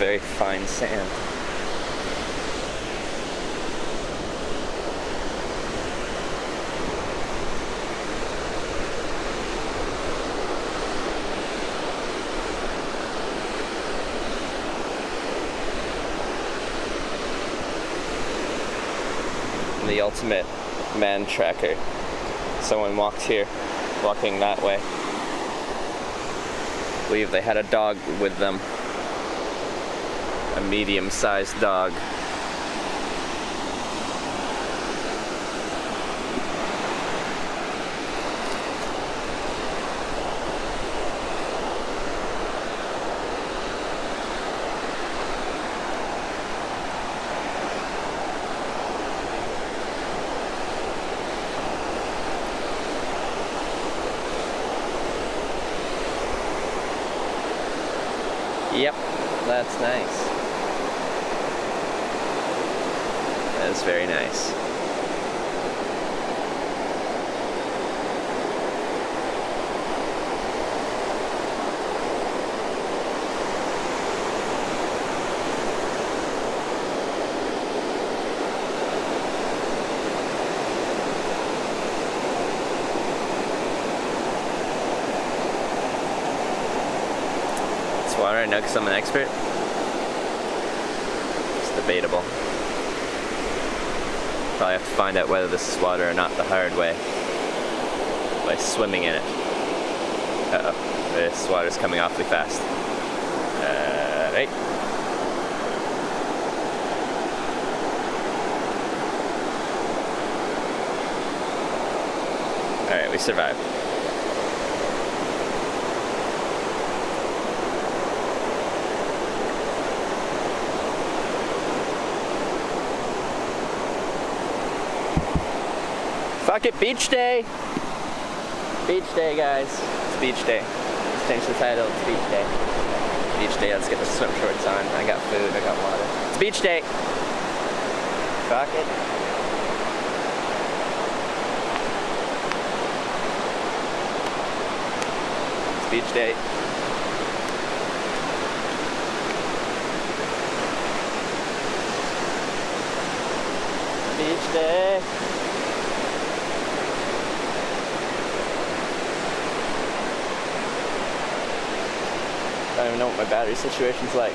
very fine sand. The ultimate man tracker. Someone walked here, walking that way. I believe they had a dog with them. A medium-sized dog. Yep, that's nice. That is very nice. Water, I know because I'm an expert. It's debatable. Probably have to find out whether this is water or not the hard way by swimming in it. Uh-oh, this water's coming awfully fast. Right. Alright, we survived. Fuck it, beach day! Beach day, guys. It's beach day. Let's change the title, it's beach day. Beach day, let's get the swim shorts on. I got food, I got water. It's beach day! Fuck it. It's beach day. Beach day. I don't even know what my battery situation's like.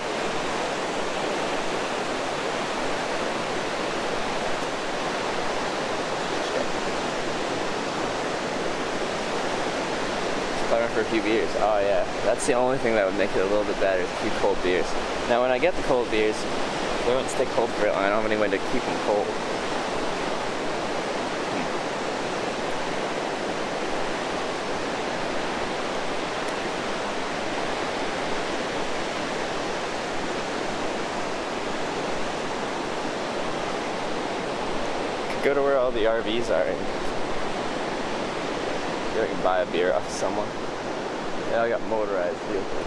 Starting for a few beers. Oh yeah, that's the only thing that would make it a little bit better is a few cold beers. Now when I get the cold beers, they won't stay cold for it long. I don't have any way to keep them cold. Go to where all the RVs are and see if I can buy a beer off of someone. Yeah, I got motorized vehicles.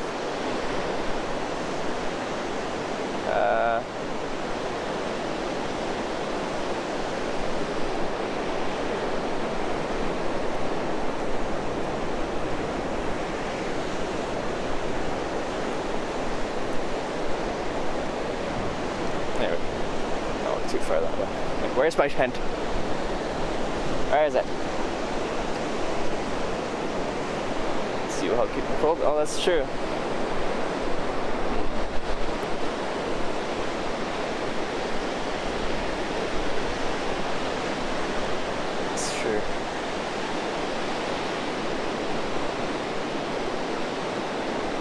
There we go. No, too far that way. Like, where's my tent? Where is it? Let's see how keep it cold. Oh, that's true. That's true.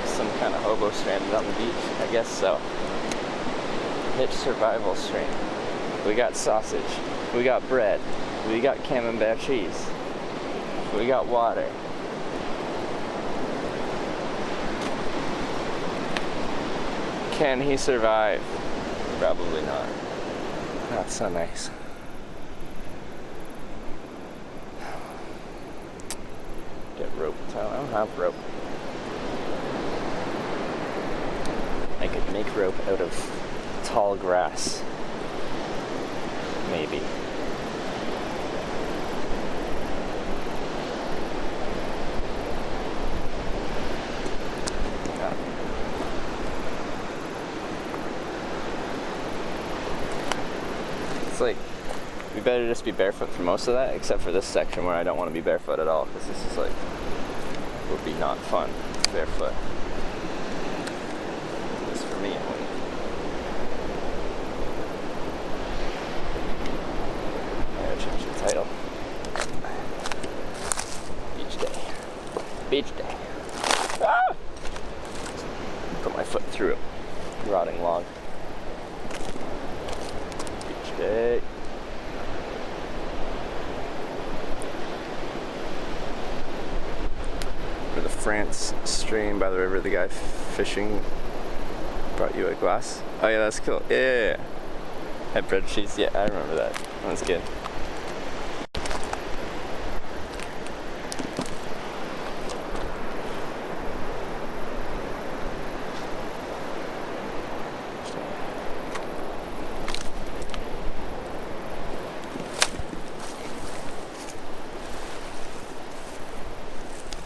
Some kind of hobo stranded on the beach. I guess so. Hitch survival stream. We got sausage. We got bread. We got camembert cheese. We got water. Can he survive? Probably not. Not so nice. Get rope. I don't have rope. I could make rope out of tall grass. Maybe. better just be barefoot for most of that, except for this section where I don't want to be barefoot at all, because this is like, would be not fun barefoot. At least for me, anyway. I gotta change the title. Beach day. Beach day. Ah! Put my foot through a rotting log. Beach day. For the France stream by the river, the guy fishing brought you a glass. Oh yeah, that's cool. Yeah. Had bread cheese. Yeah, I remember that. That was good.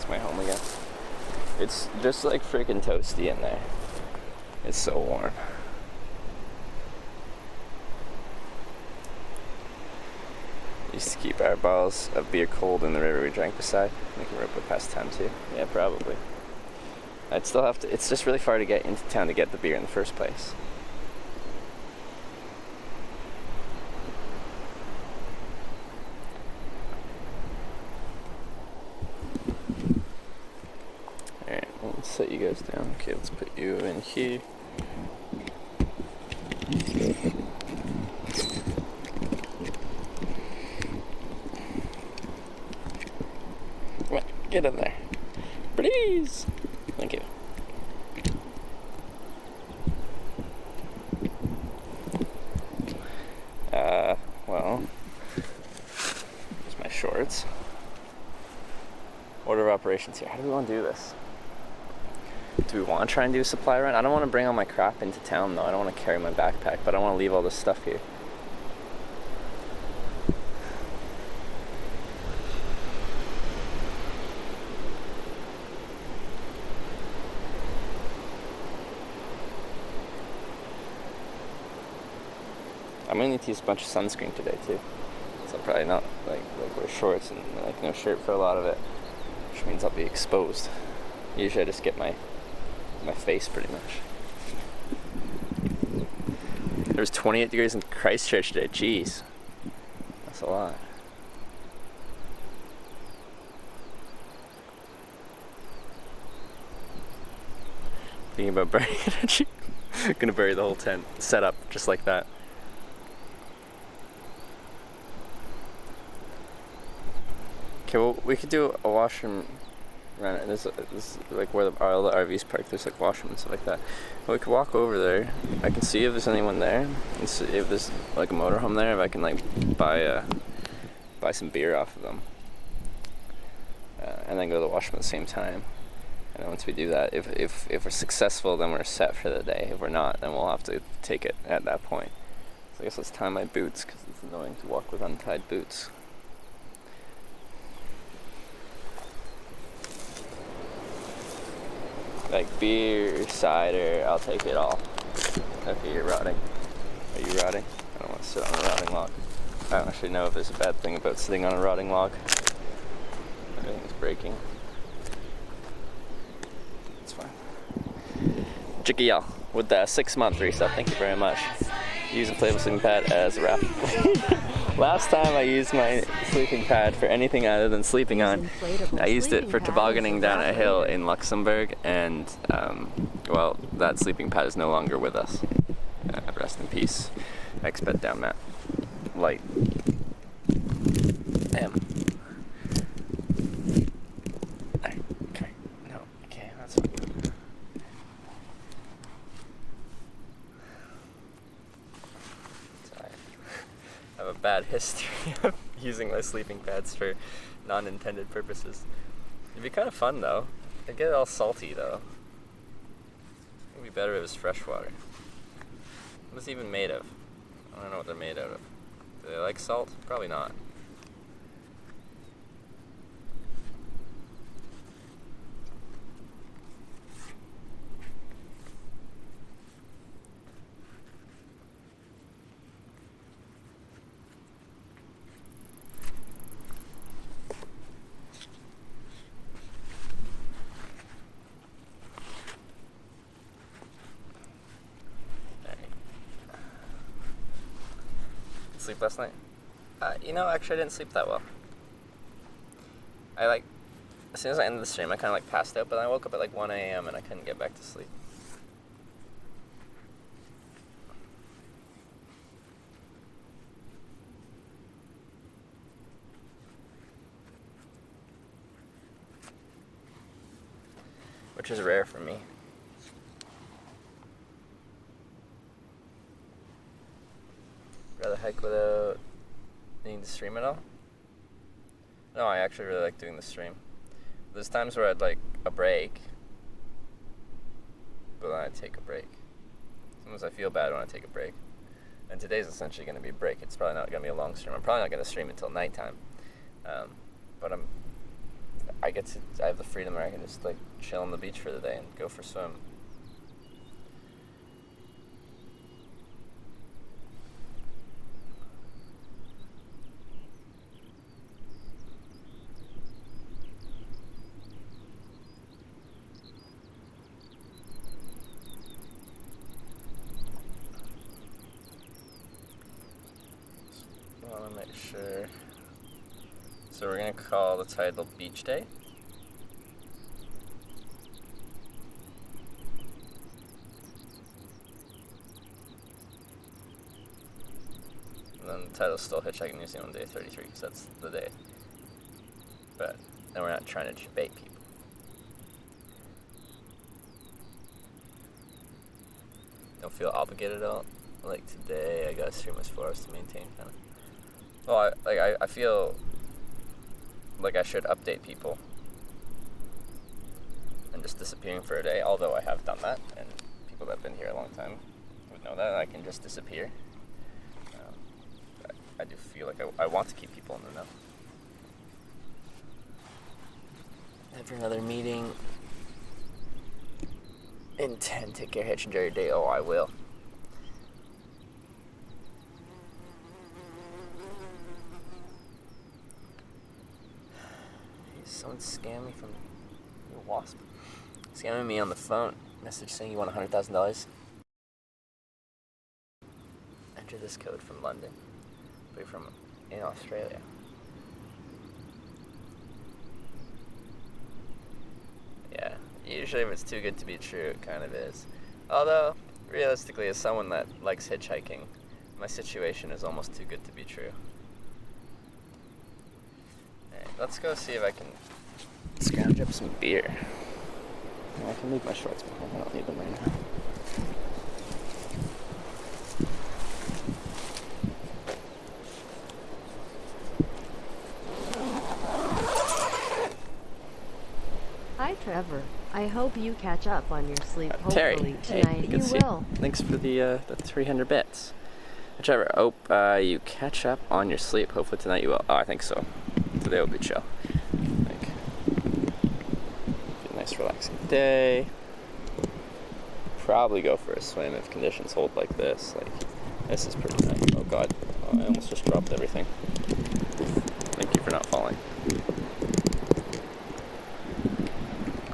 My home again. It's just like freaking toasty in there. It's so warm. Used to keep our bottles of beer cold in the river we drank beside. We can rip it past 10 too. Yeah, probably. I'd still have to. It's just really far to get into town to get the beer in the first place. Set you guys down. Okay, let's put you in here. Come on, get in there. Please. Thank you. Well, here's my shorts. Order of operations here. How do we want to do this? Do we want to try and do a supply run? I don't want to bring all my crap into town though. I don't want to carry my backpack, but I want to leave all this stuff here. I'm gonna need to use a bunch of sunscreen today too. So I'll probably not like wear shorts and like no shirt for a lot of it, which means I'll be exposed. Usually I just get my face pretty much. There was 28 degrees in Christchurch today. Jeez. That's a lot. Thinking about burying it. I'm gonna bury the whole tent set up just like that. Okay, well we could do a washroom. Right, this is like where all the RVs park. There's like washrooms and stuff like that. Well, we could walk over there. I can see if there's anyone there, and see if there's like a motorhome there. If I can like buy some beer off of them, and then go to the washroom at the same time. And then once we do that, if we're successful, then we're set for the day. If we're not, then we'll have to take it at that point. So I guess let's tie my boots because it's annoying to walk with untied boots. Like beer, cider, I'll take it all. Okay, you're rotting. Are you rotting? I don't want to sit on a rotting log. I don't actually know if there's a bad thing about sitting on a rotting log. Everything's breaking. It's fine. Chicky y'all with the 6-month resub. Thank you very much. Use a playable sleeping pad as a wrap. Last time I used my sleeping pad for anything other than sleeping on, I used it for tobogganing down a hill in Luxembourg, and well, that sleeping pad is no longer with us. Rest in peace. Exped down Matt. Light. M. Okay. No. Okay, that's fine. I have a bad history of using my sleeping pads for non-intended purposes. It'd be kind of fun though. It'd get all salty though. It'd be better if it was fresh water. What's it even made of? I don't know what they're made out of. Do they like salt? Probably not. sleep last night? Actually I didn't sleep that well. As soon as I ended the stream, I kind of passed out, but I woke up at 1 a.m. and I couldn't get back to sleep. Which is rare for me. Rather hike without needing to stream at all? No, I actually really like doing the stream. There's times where I'd like a break, but then I'd take a break. Sometimes I feel bad when I take a break. And today's essentially going to be a break. It's probably not going to be a long stream. I'm probably not going to stream until nighttime. But I have the freedom where I can just chill on the beach for the day and go for a swim. I want to make sure. So we're going to call the title Beach Day. And then the title's still Hitchhiking New Zealand Day 33 because that's the day. But then we're not trying to bait people. Don't feel obligated at all. Like today, I got 3 months 4 hours to maintain, kind of. Well, I feel like I should update people and just disappearing for a day, although I have done that, and people that have been here a long time would know that I can just disappear. I do feel like I want to keep people in the know. After another meeting in 10, take care, Hitch, enjoy your day. Oh, I will. Someone scammed me from the Wasp. Scamming me on the phone. Message saying you want $100,000. Enter this code from London. But from in Australia. Yeah, usually if it's too good to be true, it kind of is. Although, realistically, as someone that likes hitchhiking, my situation is almost too good to be true. Alright, let's go see if I can scrounge up some beer. I can leave my shorts behind, I don't need them right now. Hi Trevor, I hope you catch up on your sleep Terry, hopefully hey, tonight. you will. Thanks for the 300 bits. Trevor, hope you catch up on your sleep. Hopefully tonight you will. Oh, I think so. Today will be chill. Be a nice relaxing day. Probably go for a swim if conditions hold like this. This is pretty nice. Oh god, I almost just dropped everything. Thank you for not falling.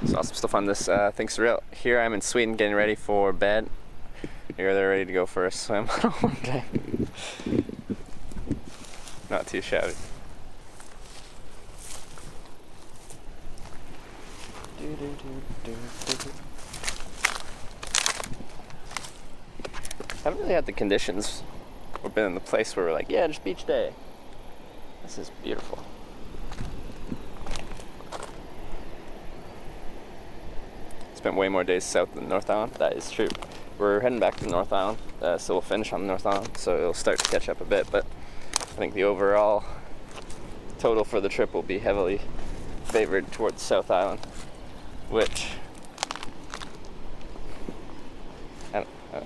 It's awesome stuff on this thing surreal. Here I'm in Sweden getting ready for bed. Here they're ready to go for a swim one day. Not too shabby. Haven't really had the conditions or been in the place where we're like, yeah, just beach day. This is beautiful. Spent way more days south than North Island. That is true. We're heading back to North Island, so we'll finish on North Island, so it'll start to catch up a bit, but I think the overall total for the trip will be heavily favored towards South Island, which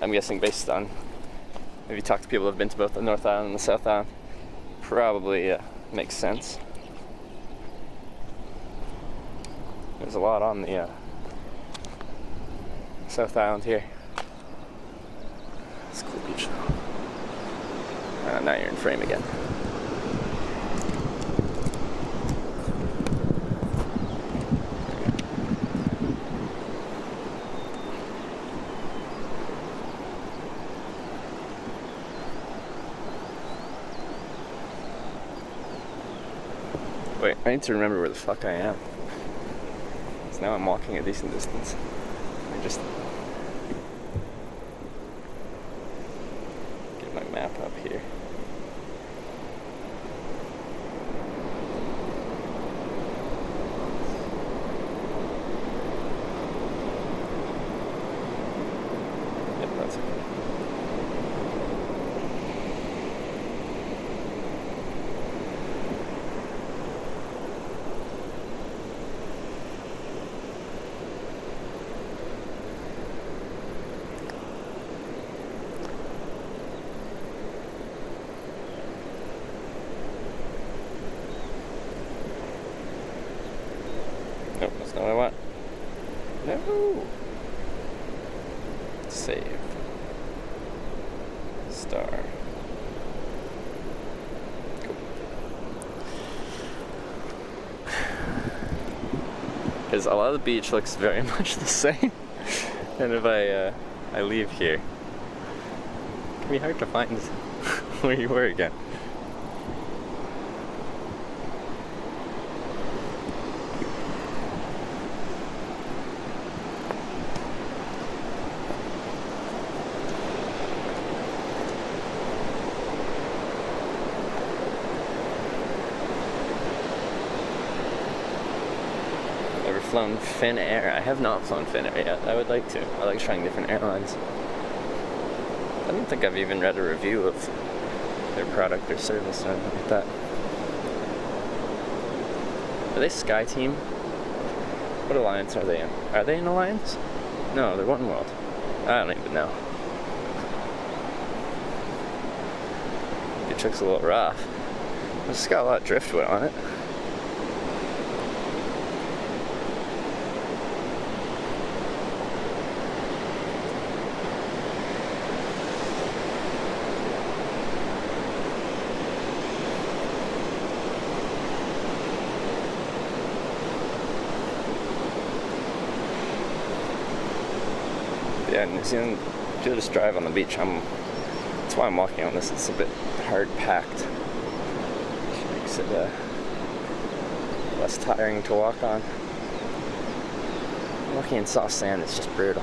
I'm guessing based on, if you talk to people who have been to both the North Island and the South Island, probably makes sense. There's a lot on the South Island here. It's a cool beach. Now you're in frame again. Wait, I need to remember where the fuck I am. So now I'm walking a decent distance. I just get my map up here. Yep, that's it. Nope, that's not what I want. No! Save. Star. Cool. Because a lot of the beach looks very much the same. And if I leave here, it can be hard to find where you were again. Ever flown Finnair? I have not flown Finnair yet. I would like to. I like trying different airlines. I don't think I've even read a review of their product or service or anything like that. Are they SkyTeam? What alliance are they in? Are they in Alliance? No, they're One World. I don't even know. It looks a little rough. It's got a lot of driftwood on it. Yeah, New Zealand, if you just drive on the beach, that's why I'm walking on this. It's a bit hard packed, which makes it less tiring to walk on. Walking in soft sand is just brutal.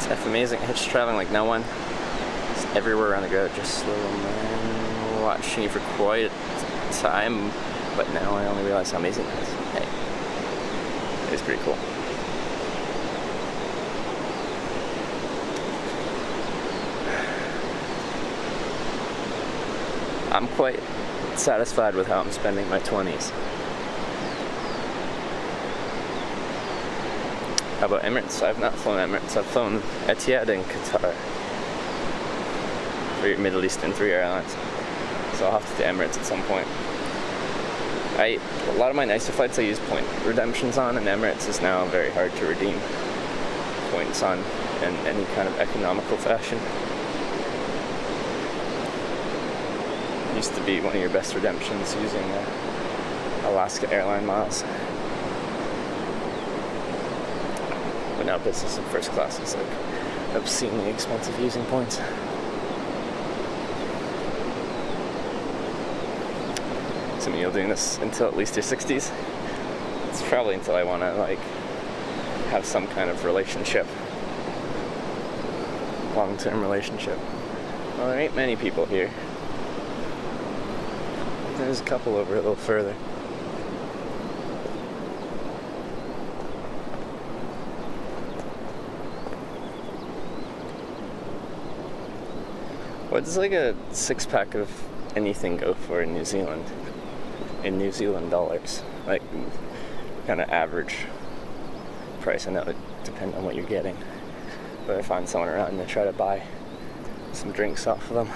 It's amazing. It's traveling like no one. It's everywhere on the go, just slow man. Watching you for quite a time, but now I only realize how amazing it is. Hey, it's pretty cool. I'm quite satisfied with how I'm spending my 20s. How about Emirates? I've not flown Emirates. I've flown Etihad and Qatar. 3 Middle Eastern, 3 airlines. So I'll have to do Emirates at some point. A lot of my nicer flights I use point redemptions on, and Emirates is now very hard to redeem points on in any kind of economical fashion. It used to be one of your best redemptions using Alaska Airline miles. But now business and first class is like obscenely expensive using points. Assuming you're doing this until at least your 60s. It's probably until I want to like have some kind of relationship, long-term relationship. Well, there ain't many people here. There's a couple over a little further. What does like a 6-pack of anything go for in New Zealand? In New Zealand dollars? Like, kind of average price. I know it depends on what you're getting. But I find someone around and I try to buy some drinks off of them.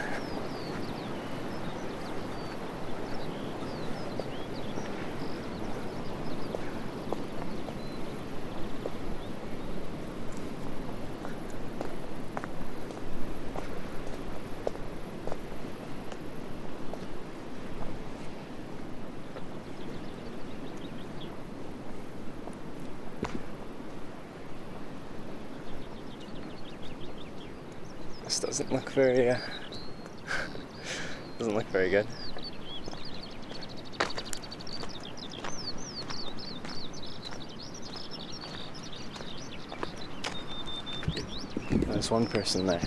This doesn't look very doesn't look very good. There's one person there.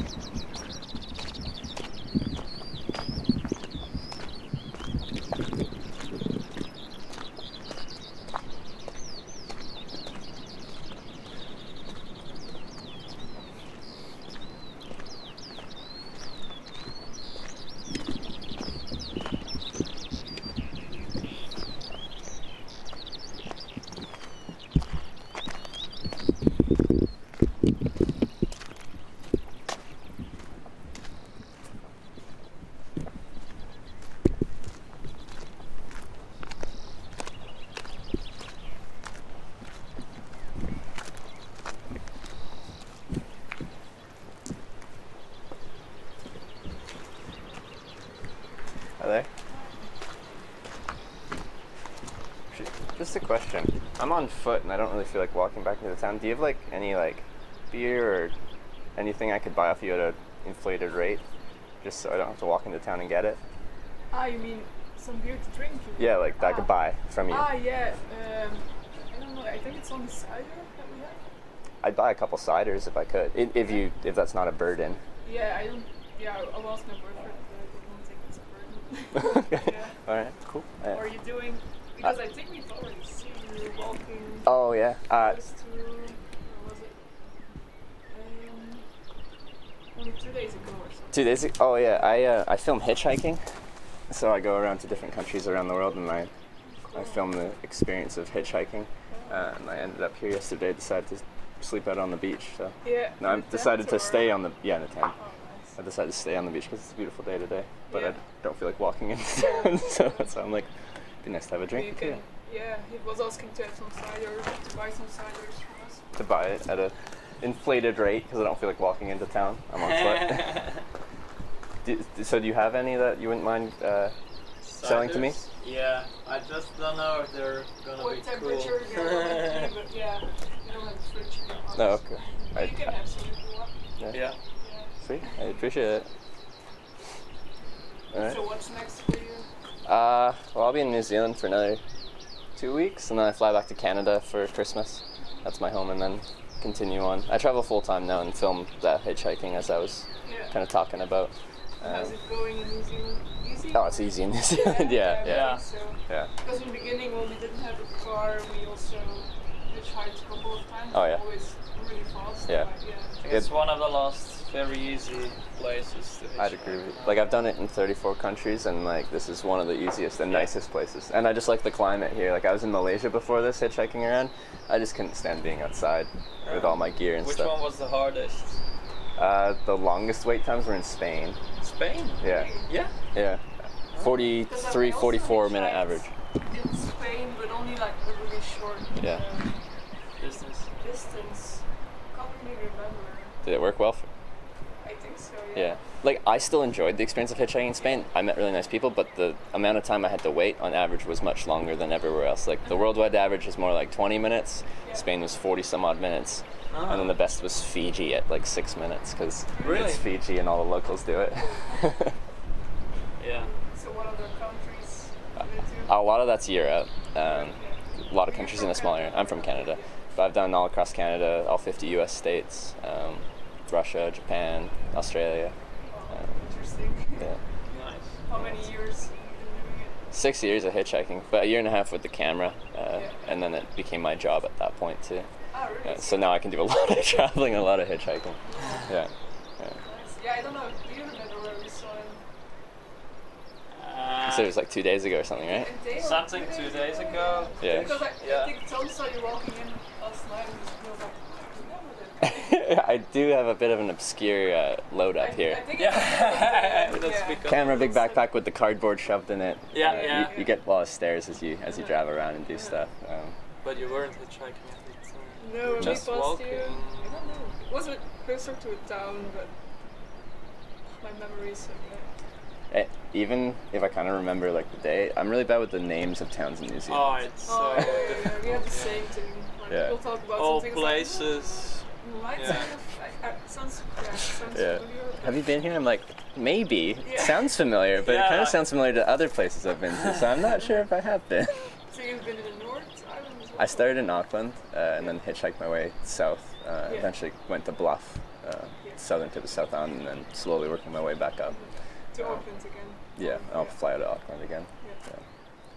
Are they? Just a question. I'm on foot and I don't really feel like walking back into the town. Do you have like any like beer or anything I could buy off you at an inflated rate? Just so I don't have to walk into town and get it? You mean some beer to drink? Yeah, like that I could buy from you. Yeah. I don't know. I think it's on the cider that we have. I'd buy a couple ciders if I could. If that's not a burden. Yeah, I don't. Yeah, I'll ask my boyfriend, but I don't think it's a burden. Okay. Yeah. Alright, cool. What are you doing? Because I think we've already seen you walking. Oh yeah. Close to, where was it? Only 2 days ago or something. 2 days ago? Oh yeah. I film hitchhiking, so I go around to different countries around the world and I film the experience of hitchhiking. And I ended up here yesterday. Decided to sleep out on the beach. So Yeah. no, I decided to stay on the in a tent. Oh, nice. I decided to stay on the beach because it's a beautiful day today. But Yeah. I don't feel like walking into town, so I'm like, it'd be nice to have a drink. You can, yeah, he was asking to have some cider, to buy some ciders from us. To buy it at a inflated rate because I don't feel like walking into town. I'm on foot. So do you have any that you wouldn't mind selling to me? Ciders? Yeah, I just don't know if they're gonna What be temperature cool. they're going to be, but yeah, you don't have a fridge in your house. No, okay. But you can have some if you want. Yeah. Yeah. Sweet. I appreciate it. All right. So what's next for you? Well, I'll be in New Zealand for another 2 weeks, and then I fly back to Canada for Christmas. That's my home, and then continue on. I travel full time now and film that hitchhiking as I was kind of talking about. How's it going in New Zealand? Easy? Oh, it's easy in New Zealand. Yeah. Yeah. So. Yeah. Because in the beginning, when we didn't have a car, we also hitchhiked a couple of times. Oh, yeah. Always really fast. Yeah. But, yeah. It's one of the last very easy places to I'd agree with you. Like, I've done it in 34 countries, and like this is one of the easiest and nicest places. And I just like the climate here. Like, I was in Malaysia before this, hitchhiking around. I just couldn't stand being outside with all my gear and Which stuff. one was the hardest? The longest wait times were in Spain. Spain? Yeah. Yeah. Yeah. 43, 44 minute hitchhiked average. In Spain, but only like a really short Yeah. distance. Can't really remember. Did it work well? I think so, Yeah. Like, I still enjoyed the experience of hitchhiking in Spain. I met really nice people, but the amount of time I had to wait on average was much longer than everywhere else. Like, the worldwide average is more like 20 minutes. Yeah. Spain was 40 some odd minutes. Ah. And then the best was Fiji at like 6 minutes because Really? it's Fiji and all the locals do it. Yeah. So what other countries do you do? A lot of that's Europe. A lot of countries in a small area. I'm from Canada. But I've done all across Canada, all 50 US states, Russia, Japan, Australia. Interesting. Yeah. Nice. How many years have you been doing it? 6 years of hitchhiking, but a year and a half with the camera, and then it became my job at that point too. Ah, really? So now I can do a lot of traveling and a lot of hitchhiking. Yeah. Nice. Yeah, I don't know. Do you remember where we saw him? So it was like 2 days ago or something, right? A day or Something 2 days ago. Yeah. Because I Yeah. think Tom saw you walking in last night and he was like, I remember that. I do have a bit of an obscure load up here. I think Yeah. it's, That's because. Camera, big backpack with the cardboard shoved in it. Yeah, You, yeah. you get a lot of stairs as you drive around and do stuff. But you weren't hitchhiking at the time. No, we Just passed walking. you. I don't know. It was closer to a town, but my memory is so bad. Even if I kind of remember like the day, I'm really bad with the names of towns in New Zealand. Oh, it's so Oh, yeah, difficult. we have the same thing. Like, Yeah. We'll talk about All something. places. Might Yeah. sounds Yeah. familiar. Have you been here? I'm like, maybe. It Yeah. sounds familiar, but it kind Yeah. of sounds familiar to other places I've been to, so I'm not sure if I have been. So you've been in the North Island as well? I started in Auckland and then hitchhiked my way south. Yeah. Eventually went to Bluff, southern tip of South Island, and then slowly working my way back up. To Auckland again. Yeah, I'll fly out of Auckland again. Yeah.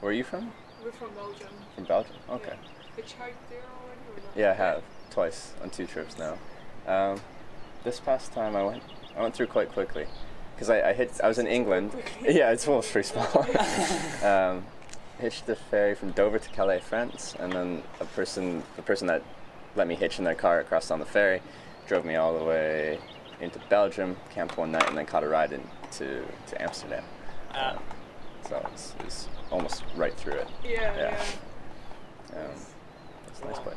Where are you from? We're from Belgium. From Belgium? Okay. Hitchhiked there already or not? Yeah, I have twice on 2 trips now. This past time I went through quite quickly because I was in England. Yeah, it's almost pretty small. Hitched the ferry from Dover to Calais, France, and then the person that let me hitch in their car across on the ferry drove me all the way into Belgium, camped one night, and then caught a ride into Amsterdam. So it was almost right through it. Yeah. It's a nice place.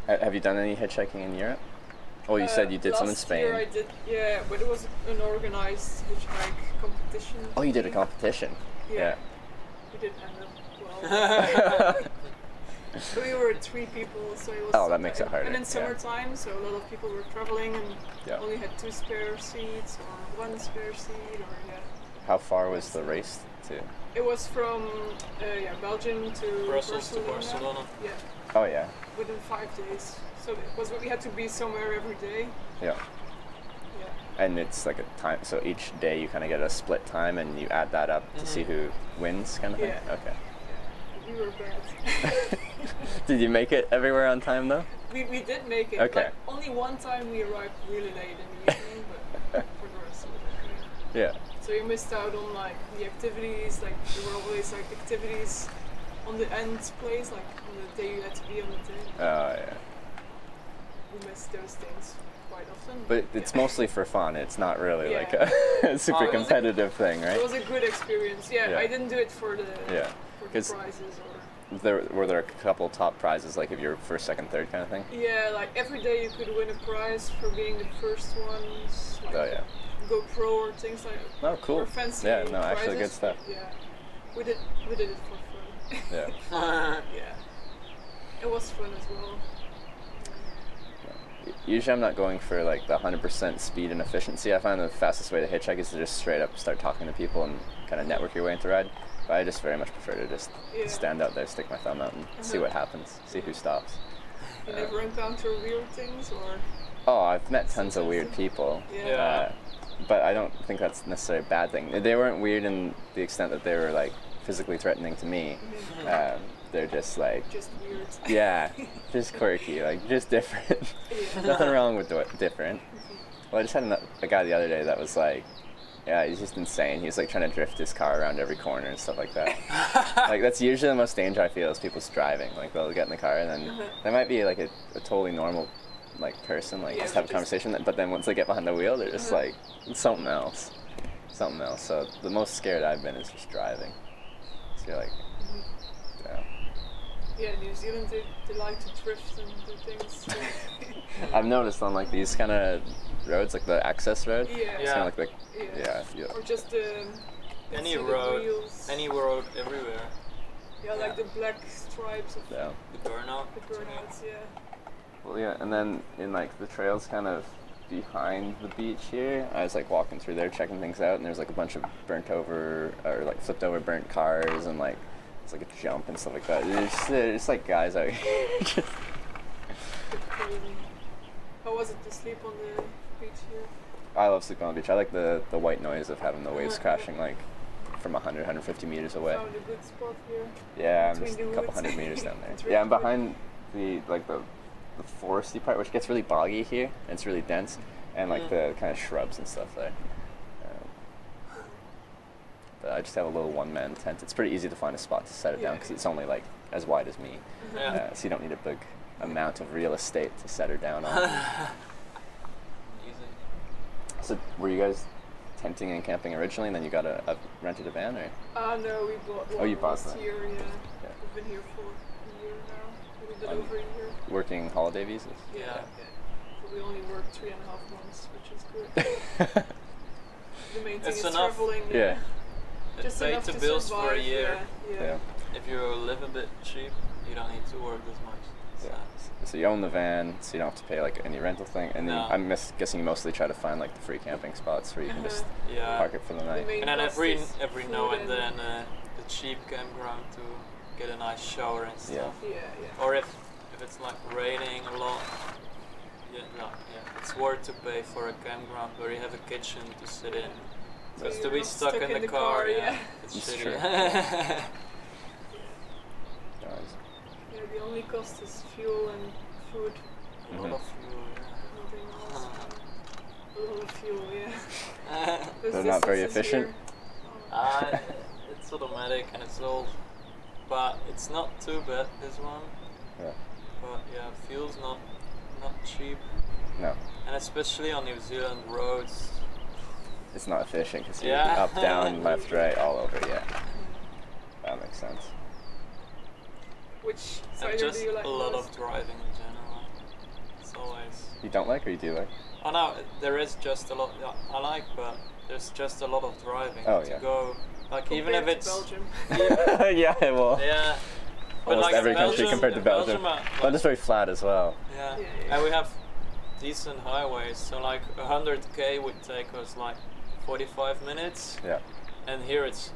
Have you done any hitchhiking in Europe? Oh, you said you did some in Last Spain. year I did, yeah, but it was an organized hitchhike competition. Oh, you did a competition. Yeah. We didn't end up well. We were 3 people, so it was. Oh, that makes it harder, And in yeah. summertime, so a lot of people were traveling and Yeah. only had 2 spare seats or 1 spare seat or How far was the race to? It was from Belgium to Brussels to Barcelona. Yeah, Oh yeah, within 5 days. So it was we had to be somewhere every day. yeah. Yeah. And it's like a time. So each day you kind of get a split time, and you add that up to see who wins, kind of thing. Yeah. Okay. We were bad. Did you make it everywhere on time though? we did make it. Okay. Like, only one time we arrived really late in the evening, but for the rest of it, okay. Yeah. So you missed out on like the activities. Like there were always like activities on the end place, like on the day you had to be on the day. Oh yeah. We missed those things quite often. But it's mostly for fun. It's not really Yeah. like a super it was a- competitive thing, It right? was a good experience. Yeah, Yeah. I didn't do it for the Yeah. for the 'Cause- prizes or. Were there a couple top prizes, like if you're first, second, third kind of thing? Yeah, like every day you could win a prize for being the first ones. Like Oh yeah. GoPro or things like. Oh cool. Or fancy Yeah, no, actually good prizes. stuff. Yeah, we did it for fun. Yeah. Yeah, it was fun as well. Usually I'm not going for like the 100% speed and efficiency. I find the fastest way to hitchhike is to just straight up start talking to people and kind of network your way into the ride. But I just very much prefer to just Yeah. stand out there, stick my thumb out, and see what happens, see who stops. You never encounter weird things or. Oh, I've met tons of weird people. Yeah. But I don't think that's necessarily a bad thing. They weren't weird in the extent that they were like physically threatening to me. They're just like, Just weird. yeah, just quirky, like just different. Nothing wrong with different. Well, I just had a guy the other day that was like, yeah, he's just insane. He's like trying to drift his car around every corner and stuff like that. Like that's usually the most danger I feel is people's driving. Like they'll get in the car and then they might be like a totally normal like person, like Yeah, just have a just- conversation. But then once they get behind the wheel, they're just like it's something else. So the most scared I've been is just driving. So you're like, yeah. Yeah, New Zealand they like to drift and do things. I've noticed on like these kind of roads, like the access road. Yeah. It's kind of like yeah. Or just the. Any see the road, wheels. any road, everywhere. Yeah, like the black stripes of Yeah. The burnout. the burnouts. Yeah. Well, yeah, and then in like the trails kind of behind the beach here, I was like walking through there checking things out, and there's like a bunch of burnt over or like flipped over burnt cars, and like it's like a jump and stuff like that. It's like guys out here. Bit crazy. How was it to sleep on the beach here? I love sleeping on the beach. I like the white noise of having the waves crashing like from 100, 150 meters away. Found a good spot here. Yeah, I'm Between just the a couple woods. hundred meters down It's there. Yeah, I'm really behind the foresty part, which gets really boggy here, and it's really dense, and like the kind of shrubs and stuff there. But I just have a little one-man tent. It's pretty easy to find a spot to set it down because it's only like as wide as me, Yeah. so you don't need a amount of real estate to set her down on. Easy. So were you guys tenting and camping originally, and then you got a rented a van, or? No, we bought one Oh, you bought last one. year, yeah. Yeah. We've been here for a year now, a little bit Um, over a year. Working holiday visas? Yeah. But we only work 3.5 months, which is good. The main thing It's is enough. traveling. Yeah. Just Pay enough the to bills survive, for a year. Yeah. If you live a bit cheap, you don't need to work as much. So, So you own the van, so you don't have to pay like any rental thing, and then No. I'm guessing you mostly try to find like the free camping spots where you can just yeah. park it for the The night. main And then cost every is now food and then a cheap campground to get a nice shower and stuff. Yeah. Or if it's like raining a lot, it's worth to pay for a campground where you have a kitchen to sit in. So Because to you're be not stuck in the car, it's It's shitty. true. Yeah, the only cost is fuel and food. A lot of fuel, Nothing else. A lot of fuel, yeah. yeah. Those They're not very distances efficient? here. It's automatic and it's old, but it's not too bad, this one. Yeah. But yeah, fuel's not cheap, No, and especially on New Zealand roads. it's not efficient because you're Yeah. up, down, left, right, all over. Yeah, that makes sense. Which And cider just do you like a lot most? of driving in general. It's always. You don't like, or you do like? Oh no, there is just a lot. Yeah, I like, but there's just a lot of driving Oh, to yeah. go. Like even if Compared to it's Belgium. Yeah, well, yeah. But almost like every country Belgium- compared to in Belgium. like, But it's very flat as well. yeah. Yeah. And we have decent highways, so like 100k would take us like 45 minutes, Yeah. and here it's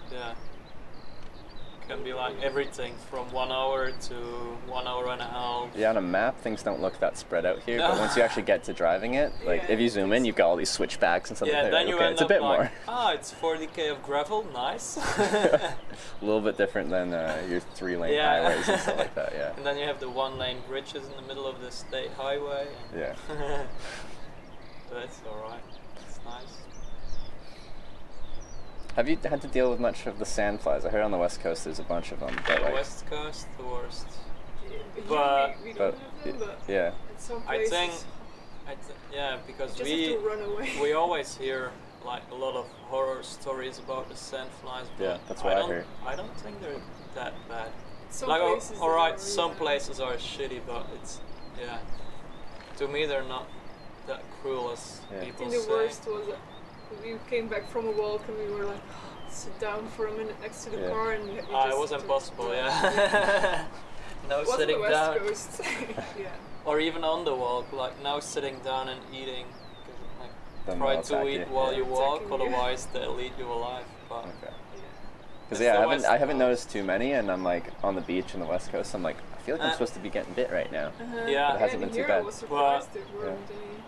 can be like everything from 1 hour to 1 hour and a half. Yeah, on a map, things don't look that spread out here, but No. once you actually get to driving it, like Yeah, if you zoom in, you've got all these switchbacks and stuff Yeah, like that. then you Okay, end it's a up bit like, more. it's 40k of gravel, nice. A little bit different than your 3-lane Yeah. highways and stuff like that, yeah. And then you have the 1-lane bridges in the middle of the state highway. Yeah. That's alright. It's nice. Have you had to deal with much of the sandflies? I heard on the west coast there's a bunch of them. But The like, West Coast, the worst. But But- we but don't have them, but yeah, at some I places think, yeah, you because just have to run away. we always hear like a lot of horror stories about the sandflies. But Yeah, that's what I don't, heard. I don't think they're that bad. Some Like, places they alright, are, some yeah. places are shitty, but it's to me they're not that cruel as Yeah. I people think the say. worst was that we came back from a walk and we were like, sit down for a minute next to the Yeah. car and we It just was had to impossible, run. yeah. No It wasn't sitting the West down, Coast. Yeah. or even on the walk. Like now, sitting down and eating. 'Cause, like, Then try they'll to attack eat you, while yeah. you walk, Attacking you. otherwise they'll eat you alive. But Okay. Yeah. Because That's the I West haven't Coast. noticed too many, and I'm like on the beach in the west coast. I'm like, I feel like I'm supposed to be getting bit right now. Yeah. It hasn't and been too here bad. I was surprised there weren't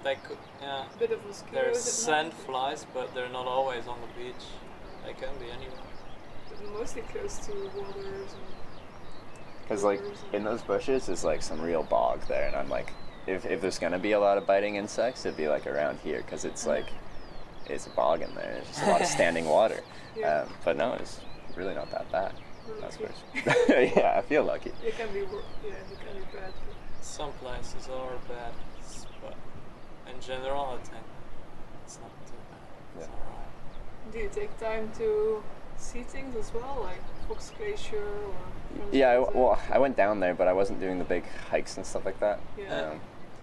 they could, any bit of mosquitoes. There's at sand night, flies, but they're not always on the beach. They can be anywhere. but mostly close to waters and Because like in those bushes is like some real bog there, and I'm like, if there's gonna be a lot of biting insects, it'd be like around here, because it's like it's a bog in there. It's just a lot of standing water. Yeah. But no, it's really not that bad. We're That's lucky. first. Yeah, I feel lucky. It can be it can be bad. Some places are bad, but in general, I think it's not too bad. It's Yeah. alright. Do you take time to see things as well, like Fox Glacier or? Yeah, I went down there, but I wasn't doing the big hikes and stuff like that. Yeah.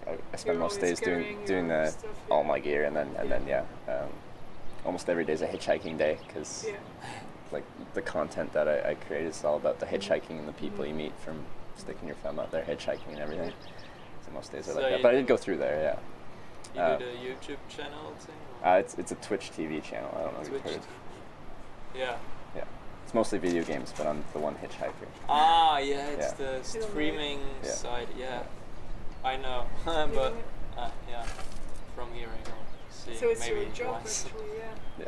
I spent You're most always days doing carrying your the stuff, all yeah. my gear, and then almost every day is a hitchhiking day, because Yeah. like the content that I create is all about the hitchhiking and the people you meet from sticking your thumb out there hitchhiking and everything. So most days are So like that. you But I do- did go through there, You Uh, do the YouTube channel thing? yeah. It's a Twitch TV channel. I don't know if you've Twitch heard. TV. Yeah. Yeah, it's mostly video games, but I'm the one hitchhiker. Ah, yeah, it's Yeah. the streaming Yeah. side. Yeah, I know, but yeah, from hearing or seeing So it's maybe your job once. actually, yeah. Yeah.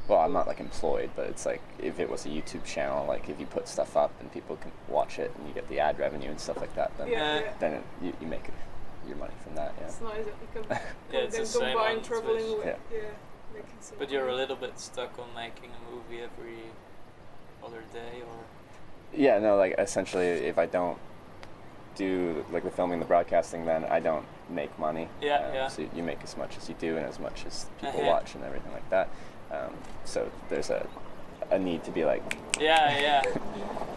Well, I'm not like employed, but it's like if it was a YouTube channel, like if you put stuff up and people can watch it and you get the ad revenue and stuff like that, then Yeah. then you make your money from that. Yeah. It's nice that you can Yeah, it's the then same combine on traveling Twitch. with making some But you're a money. little bit stuck on making a movie every other day, or Yeah, no, like essentially, if I don't do like the filming, the broadcasting, then I don't make money. Yeah. So you make as much as you do and as much as people Uh-huh. watch and everything like that. So there's a need to be like Yeah.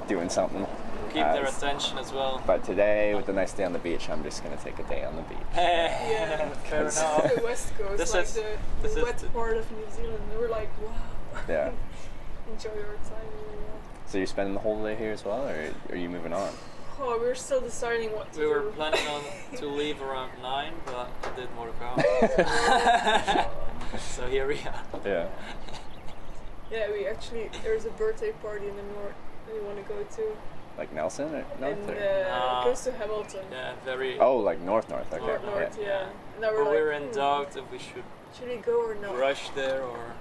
doing something. Keep their attention as well. But today, with the nice day on the beach, I'm just gonna take a day on the beach. Yeah. Fair enough. The west coast, This like is- the this is wet the- part of New Zealand. And we're like, wow. Yeah. Enjoy your time. So you're spending the whole day here as well, or are you moving on? Oh, we're still deciding what to We do. were planning on to leave around 9, but it didn't work out. So here we are. Yeah. Yeah, we actually, there's a birthday party in the north that we want to go to. Like Nelson or North? And Or? close to Hamilton. Yeah, very. Oh, like North. Okay. North, yeah. yeah. And now But we're we're like, in doubt if we should should we go or not? rush there or.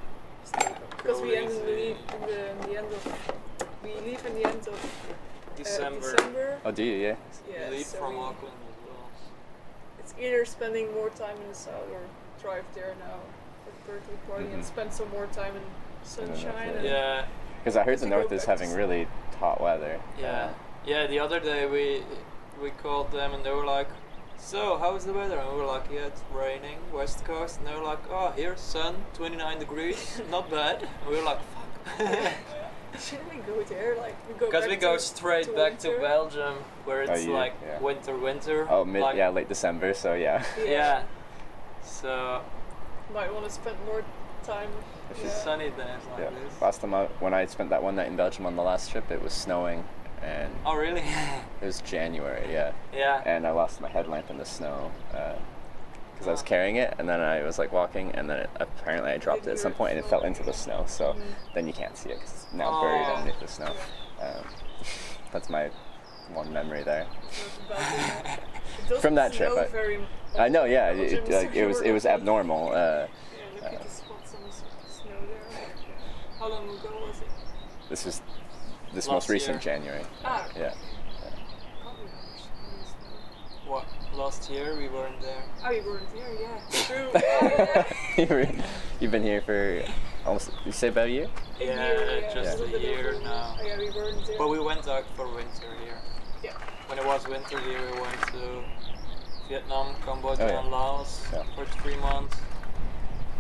Because go we end in easy. the end of, we leave in the end of December. December. Oh, do you? Yeah. Yeah, We leave so from we- Auckland as well. It's either spending more time in the south or drive there now for the birthday party and Mhm. spend some more time in sunshine. Yeah. And Yeah, Because I heard the To go North is back to having really hot weather. yeah. The other day we called them and they were like, "So how's the weather?" And we were like, "Yeah, it's raining, West Coast." And they were like, "Oh, here's sun, 29 degrees, not bad." And we were like, "Fuck." Shouldn't we go there? Like we go. Because back we go to straight back to winter? Belgium, where it's yeah, like yeah. winter. Oh, like, late December. So yeah. Yeah. So Might want to spend more time. It's Yeah. just sunny days like Yeah. this. Last time when I spent that one night in Belgium on the last trip, it was snowing, and Oh really? it was January. Yeah. Yeah. And I lost my headlamp in the snow because I was Oh. carrying it, and then I was like walking, and then apparently I dropped it at some point, and it fell into the snow. So then you can't see it because it's now buried Oh. underneath the snow. That's my one memory there. From that trip, I know. Yeah, it was abnormal. Yeah, look at the spots on the snow there. How long ago was it? This was this Last most recent year. January. Ah, Yeah. can't remember seeing snow. What? Last year we weren't there. Oh, you weren't there, yeah. True. Oh, yeah. You've been here for almost, you say about a year? A Yeah, year, just little a bit year over now. Oh, yeah, we weren't there. But we went out for winter here. Yeah. When it was winter here, we went to Vietnam, Cambodia, Oh, yeah. and Laos Yeah. for 3 months.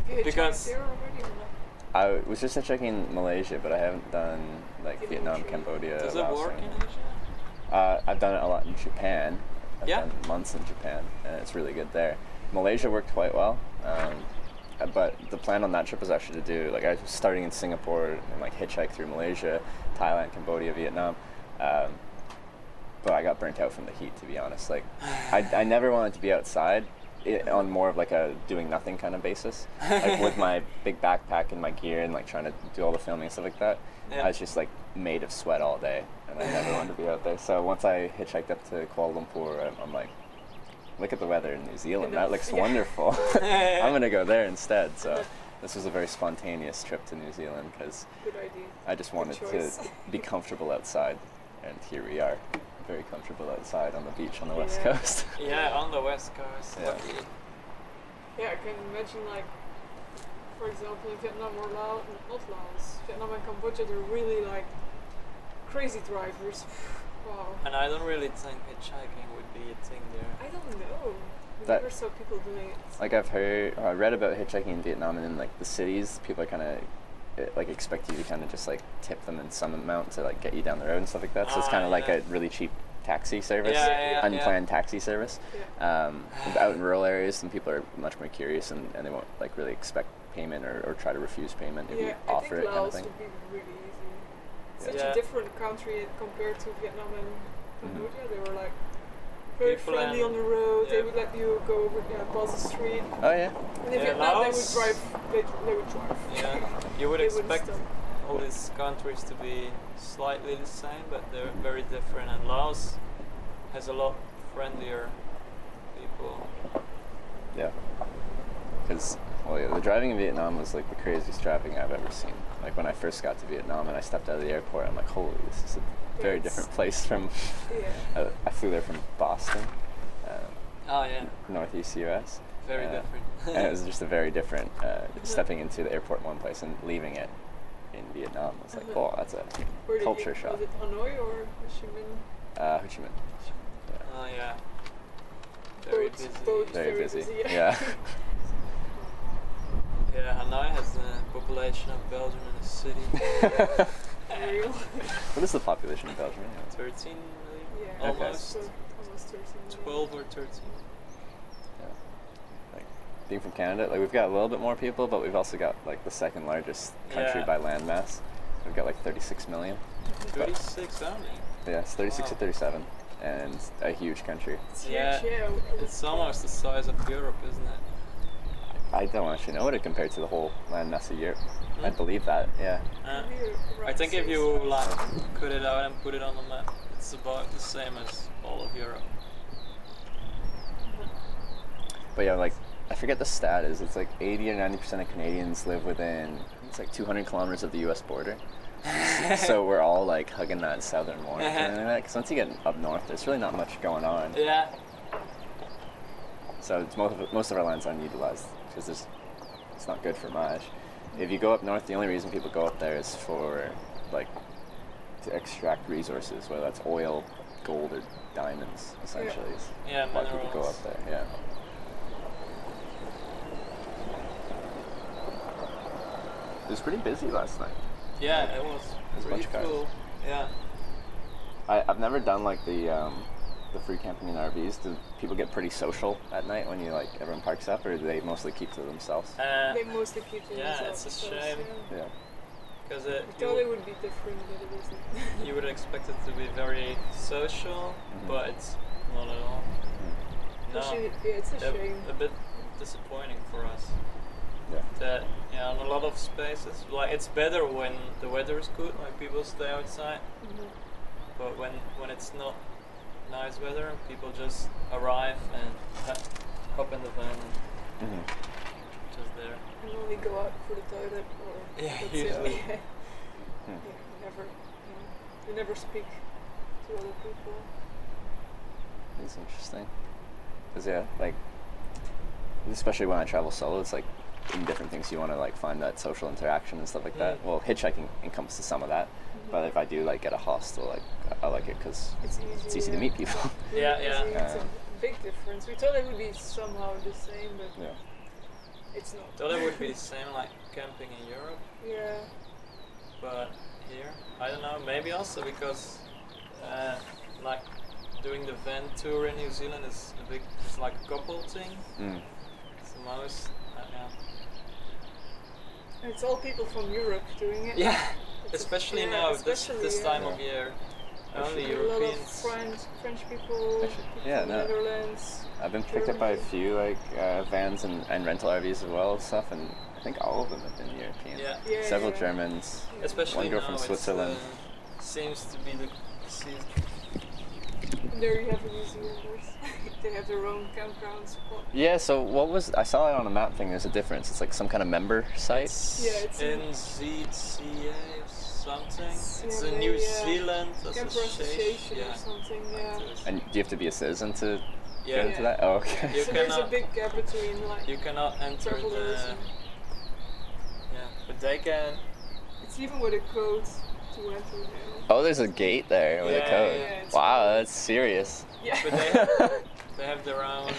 You had because- tried there already or not? I was just checking Malaysia, but I haven't done like Give Vietnam, it a try. Cambodia, Does it Laos. work or in anything. Asia? I've done it a lot in Japan. I've Yeah. done months in Japan, and it's really good there. Malaysia worked quite well, but the plan on that trip was actually to do, like I was starting in Singapore and like hitchhike through Malaysia, Thailand, Cambodia, Vietnam. But I got burnt out from the heat, to be honest. Like, I never wanted to be outside on more of like a doing nothing kind of basis. Like with my big backpack and my gear and like trying to do all the filming and stuff like that. Yeah. I was just like made of sweat all day, and I never wanted to be out there. So once I hitchhiked up to Kuala Lumpur, I'm like, look at the weather in New Zealand. That looks Yeah. wonderful. I'm gonna go there instead. So this was a very spontaneous trip to New Zealand because Good idea. I just wanted to choice. be comfortable outside, and here we are, very comfortable outside on the beach on the west Yeah. coast. Yeah, on the west coast. Yeah. Lucky. Yeah, I can imagine like, for example, in Vietnam or Laos, not Laos, Vietnam and Cambodia, they're really like crazy drivers. Wow. And I don't really think hitchhiking would be a thing there. I don't know. I That- never saw people doing it. Like I've heard, I read about hitchhiking in Vietnam, and in like the cities, people are kind of like expect you to kind of just like tip them in some amount to like get you down the road and stuff like that. So it's Ah, kind of like yeah. a really cheap taxi service, Yeah, unplanned taxi service. Yeah. Out in rural areas, some people are much more curious, and they won't like really expect payment or try to refuse payment if you Yeah, offer I it think kind of Laos thing. would be really easy. Such Yeah. a different country compared to Vietnam and Cambodia. They were like very People friendly and- on the road. They yeah. would let you go over, past the street. Oh yeah, And in Yeah, Vietnam, they would Laos- drive. They would drive. Yeah, you would They wouldn't expect stop. all these countries to be slightly the same, but they're very different. And Laos has a lot friendlier people. yeah. Because the driving in Vietnam was like the craziest driving I've ever seen. Like when I first got to Vietnam and I stepped out of the airport, I'm like, holy, this is a very It's- different place from. Yeah. I flew there from Boston, Oh yeah, northeast U.S. very Uh, different. And it was just a very different stepping into the airport in one place and leaving it in Vietnam. It's like, oh, that's a Where did culture you, shock. Was it Hanoi or Ho Chi Minh? Ho Chi Minh. Oh yeah. Very busy. Very busy. Yeah. Yeah. Yeah, Hanoi has the population of Belgium in a city. Real. What is the population of Belgium? Anyway? 13 million? Yeah. Okay. Almost. So, almost 13 million. 12 or 13. Like being from Canada, like we've got a little bit more people, but we've also got like the second largest country Yeah. by land mass. We've got like 36 million. 36 only? Yeah, it's 36 to Wow. 37, and a huge country. It's Yeah, huge, yeah. It's almost the size of Europe, isn't it? I don't actually know what it compared to the whole land mass of Europe. Hmm. I believe that, yeah. I think if you like cut it out and put it on the map, it's about the same as all of Europe. But yeah, like I forget the stat is. It's like 80 or 90% of Canadians live within. I think it's like 200 kilometers of the U.S. border. So we're all like hugging that southern border. Because once you get up north, there's really not much going on. Yeah. So it's most of our land's unutilized because it's not good for much. If you go up north, the only reason people go up there is for like to extract resources, whether that's oil, gold, or diamonds. Essentially, is Yeah, why people go minerals. up there. Yeah. It was pretty busy last night. Yeah, it was There's a bunch really of cars. cool. Yeah. I've never done like the free camping in RVs. Do people get pretty social at night when you like everyone parks up, or do they mostly keep to themselves? They mostly keep to Yeah, themselves. it's a so, shame. yeah. Yeah. Because I thought it would be different, but it isn't. you would expect it to be very social, Mhm. but it's not at all. No, Especially, yeah, it's a shame. a bit disappointing for us. Yeah. That in a lot of spaces, like it's better when the weather is good, when people stay outside. Mhm. But when it's not nice weather, people just arrive and hop in the van and Mm-hmm. just there. And only go out for the toilet, or Yeah, that's usually. it. Hmm. Yeah, you never speak to other people. It's interesting. Cause yeah, like especially when I travel solo, it's like in different things you want to like find that social interaction and stuff like that. Mm. Well, hitchhiking encompasses some of that, but if I do like get a hostel, like I like it because It's easy to meet people. Yeah, yeah. It's a big difference. We thought it would be somehow the same, but Yeah. it's not. Thought it would be the same like camping in Europe, Yeah. but here, I don't know, maybe also because like doing the van tour in New Zealand is it's like a couple thing. Mm. It's the most, And it's all people from Europe doing it. yeah, It's especially yeah, now, especially, this time yeah. of year. Only A lot of Europeans. French people, Actually, yeah, from the no. Netherlands. I've been picked up by a Germany. few like vans and rental RVs as well and stuff, and I think all of them have been European. Yeah, Yeah, Several yeah. Germans. especially One girl now from it's, Switzerland. seems to be the season. And there you have the New Zealanders. They have their own campground spot. Yeah. So what was I saw it on a map thing? There's a difference. It's like some kind of member site. Yeah, it's NZCA or something. It's yeah, a New maybe, Zealand Camper association. Association or something, yeah. And do you have to be a citizen to Yeah. get into that? Oh, okay. You So there's a cannot- big gap between like You cannot enter travelers the. and Yeah, but they can. it's even with a code to enter now. Oh, there's a gate there with a Yeah, code. yeah, it's Wow, cool. that's serious. Yeah. But they have their own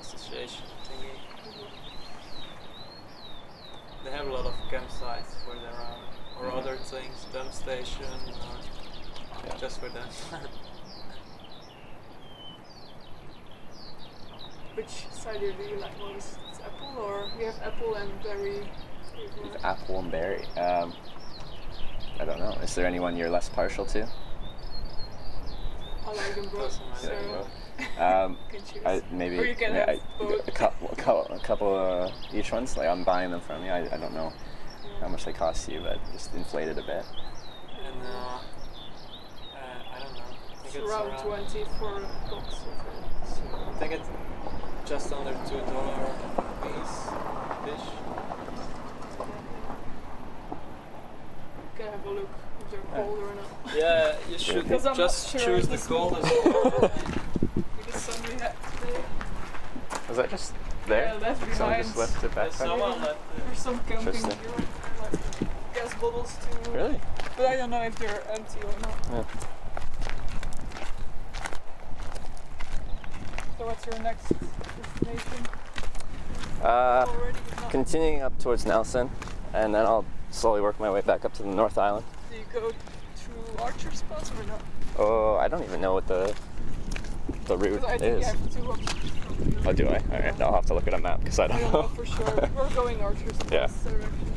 association thingy. They have a lot of campsites for their own, or Mhm. other things, dump station, or Yeah. just for them. Which cider do you like most? It's apple, or you have apple and berry? Apple and berry. I don't know. Is there anyone you're less partial to? I like them both. Doesn't matter. So Yeah, you you can choose. maybe Or you can yeah, have both. a couple each ones. Like I'm buying them from you. I don't know how much they cost you, but just inflated a bit. And I don't know. I think It's around 20 for a box of it. So. I think it's just under $2 a piece. Fish. You can have a look if they're cold or not. Yeah, you should Because I'm just not sure choose if the it's coldest cold. one. Because somebody had today. Was that just there? Yeah, left Someone behind. just left it back There's there? someone that. There's some camping Interesting. gear, like gas bottles too. Really? But I don't know if they're empty or not. Yeah. So what's your next destination? Uh, Already not. continuing up towards Nelson, and then I'll slowly work my way back up to the North Island. Do you go through Archer spots or not? Oh, I don't even know what the route 'Cause I think is. you have 2 options from here. Oh, do I? Alright, I'll have to look at a map because I I don't don't know know. for sure. We're going Archer spots Yeah. direction.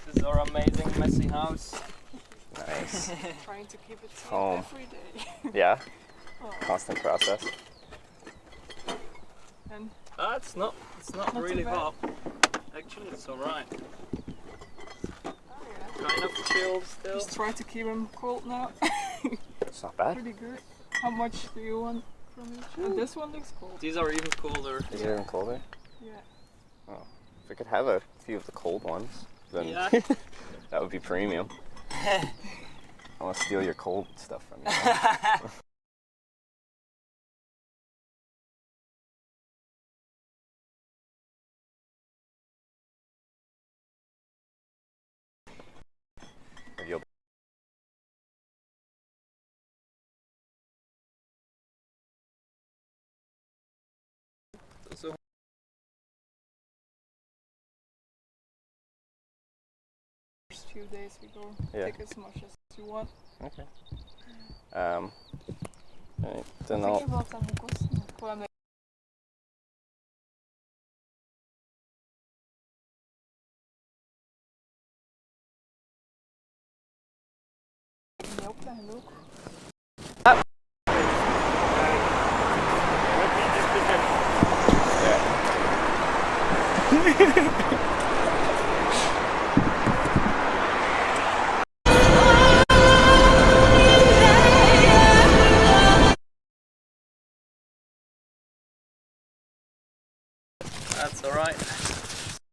This is our amazing messy house. Nice. Trying to keep it safe Home. every day. Yeah, Oh, constant process. and It's not Not too really bad. hot. Actually, it's alright. oh yeah. Kind of chilled still. Just try to keep them cold now. It's not bad. Pretty good. How much do you want from each? And this one looks cold. These are even colder. Is it even colder? Yeah. If we could have a few of the cold ones, then Yeah. that would be premium. I want to steal your cold stuff from you. Maybe you'll- So First few days we go. Yeah. Take as much as you want. Okay. Right, then Think I'll. about them kosten. Vor allem niet opleggen ook. that's alright.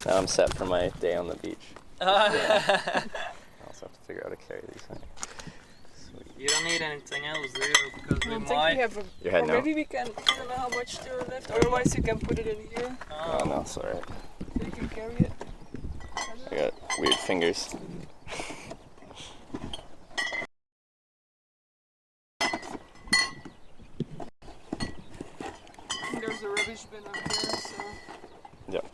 Now I'm set for my day on the beach. I also have to figure out how to carry these things. Sweet. You don't need anything else, do you? Because I we don't think might. we have a. Your head or now? maybe we can. I don't know how much there are left. Otherwise, you can put it in here. Oh no, it's alright. So you can carry it. I got weird fingers. And there's a rubbish bin up there, so. Yep.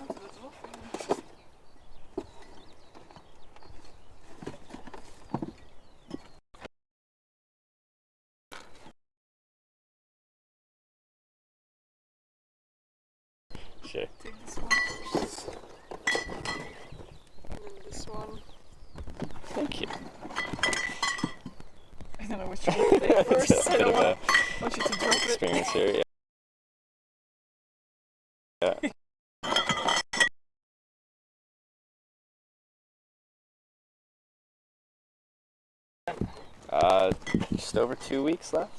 That's awful. Sure. Take this one first. And then this one. Thank you. I don't know which one to take first. It's I a bit don't of a want you to drop it. experience here. Yeah. Yeah. Just over 2 weeks left.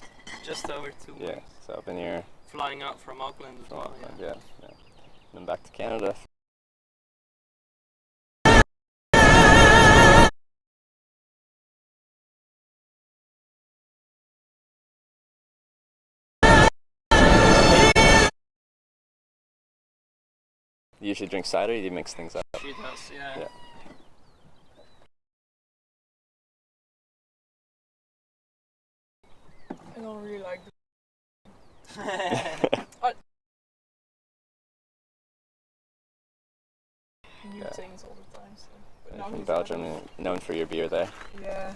Just over 2 weeks. Yeah. So I've been here Flying out from Auckland as from well. Auckland. Yeah. Yeah. Then back to Canada. You usually drink cider. Or you mix things up. She does, yeah. Yeah. I don't really like the new Yeah. things all the time. So. But You're now from he's Belgium, out of- known for your beer there. Yeah.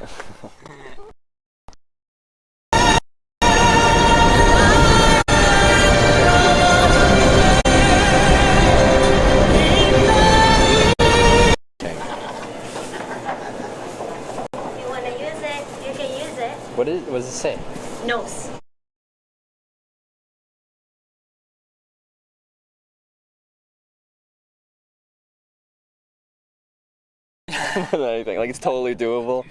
You want to use it, you can use it. What does it say? Nose. Anything. Like it's totally doable.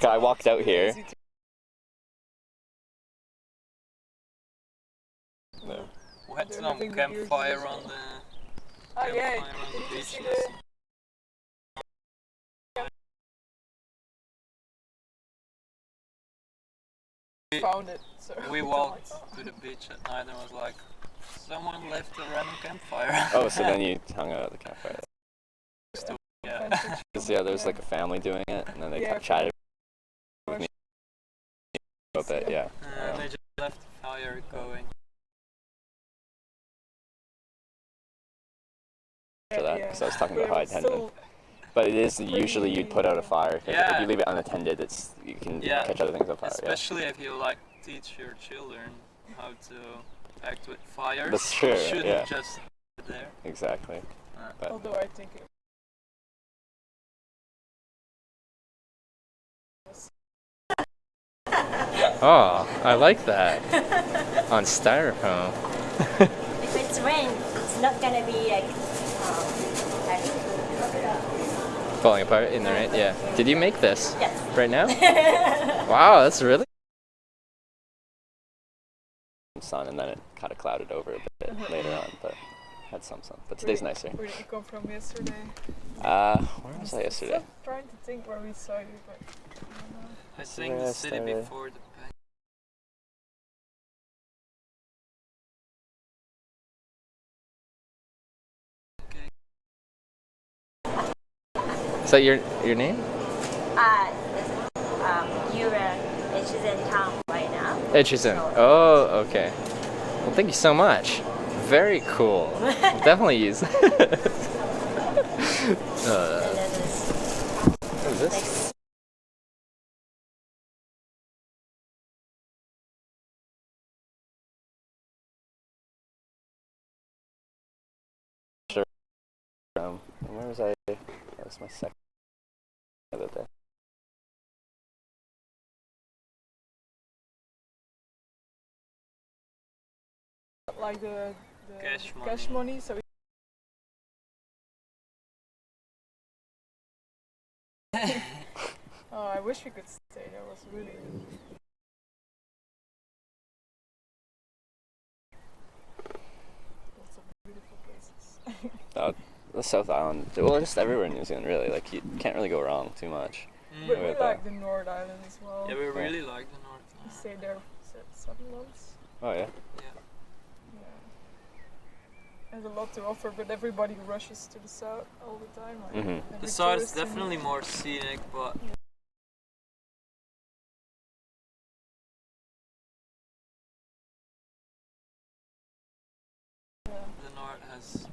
I walked out here. Easy to- No. We had They're some having the campfire beers on the Oh yeah, campfire on the did you beach. see last found it. So We walked to the beach at night and was like, someone left a random campfire. Oh, so then you hung out at the campfire. Yeah. Yeah, there was like a family doing it, and then they kind of chatted with me about that. Yeah. And they just left the fire going. For that, because I was talking about how But I it was attended. still But it is usually you'd put out a fire. 'Cause Yeah. if you leave it unattended, you can catch other things on fire. Especially if you like teach your children how to act with fires. That's true, You shouldn't yeah. just sit there. Yeah, exactly. But although I think it oh, I like that on styrofoam. If it's rain, it's not gonna be like Falling apart in the rain. Yeah. Did you make this yes. right now? Wow, that's really. Sun, and then it kind of clouded over a bit later on, but had some sun. But today's nicer. Where did you come from yesterday? Where was I yesterday? I'm trying to think where we started, but I don't know. I think where the I city started. before the bank. Is that your name? You're it's in town right now. Etchison. Oh, okay. Well, thank you so much. Very cool. Definitely use. And then there's What is this? Sure. Where was I? That was my second the other day. Like the Cash money. money, so oh, I wish we could stay. That was really lots of beautiful places. The South Island, well, just everywhere in New Zealand, really. Like, you can't really go wrong too much. But we With like the North Island as well. Yeah, we really like the North We Island. stayed there 7 months. Oh, yeah. Yeah. Yeah. Has a lot to offer, but everybody rushes to the south all the time. Like Mhm. every The side is tourist in- definitely more scenic, but Yeah. the North has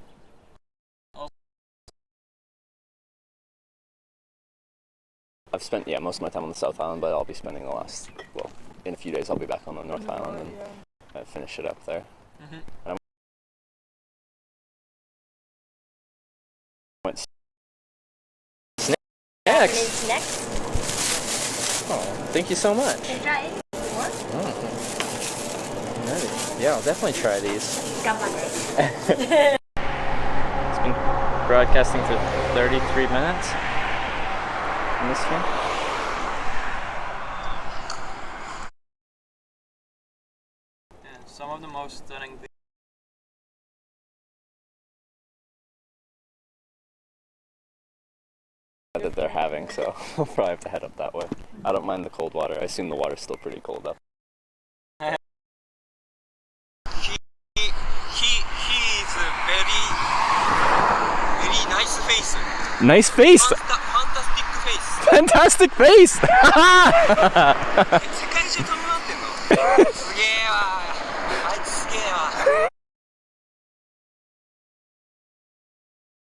I've spent, most of my time on the South Island, but I'll be spending in a few days I'll be back on the North Island and Yeah. finish it up there. Mhm. And I went snacks. It's next. Oh, thank you so much. You can try it if you want. Alrighty. Yeah, I'll definitely try these. Come back. It's been broadcasting for 33 minutes on this one. yeah, some of the most stunning That they're having, so I'll probably have to head up that way. I don't mind the cold water. I assume the water's still pretty cold up. He is very nice face. Nice face! Fantastic face. Fantastic face! 世界中飛び回ってんのすげえわあいつすげえわ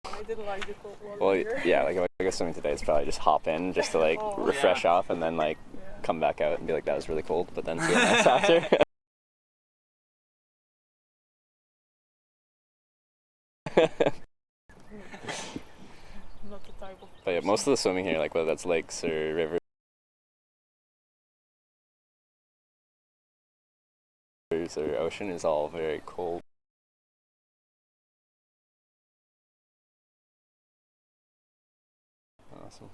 I didn't like the cold water Well, here. yeah, like if I go swimming today, it's probably just hop in just to like Oh, refresh off and then like Yeah. come back out and be like, that was really cold, but then feel nice after. Not the type of But yeah, most of the swimming here, like whether that's lakes or rivers or ocean, is all very cold. Awesome.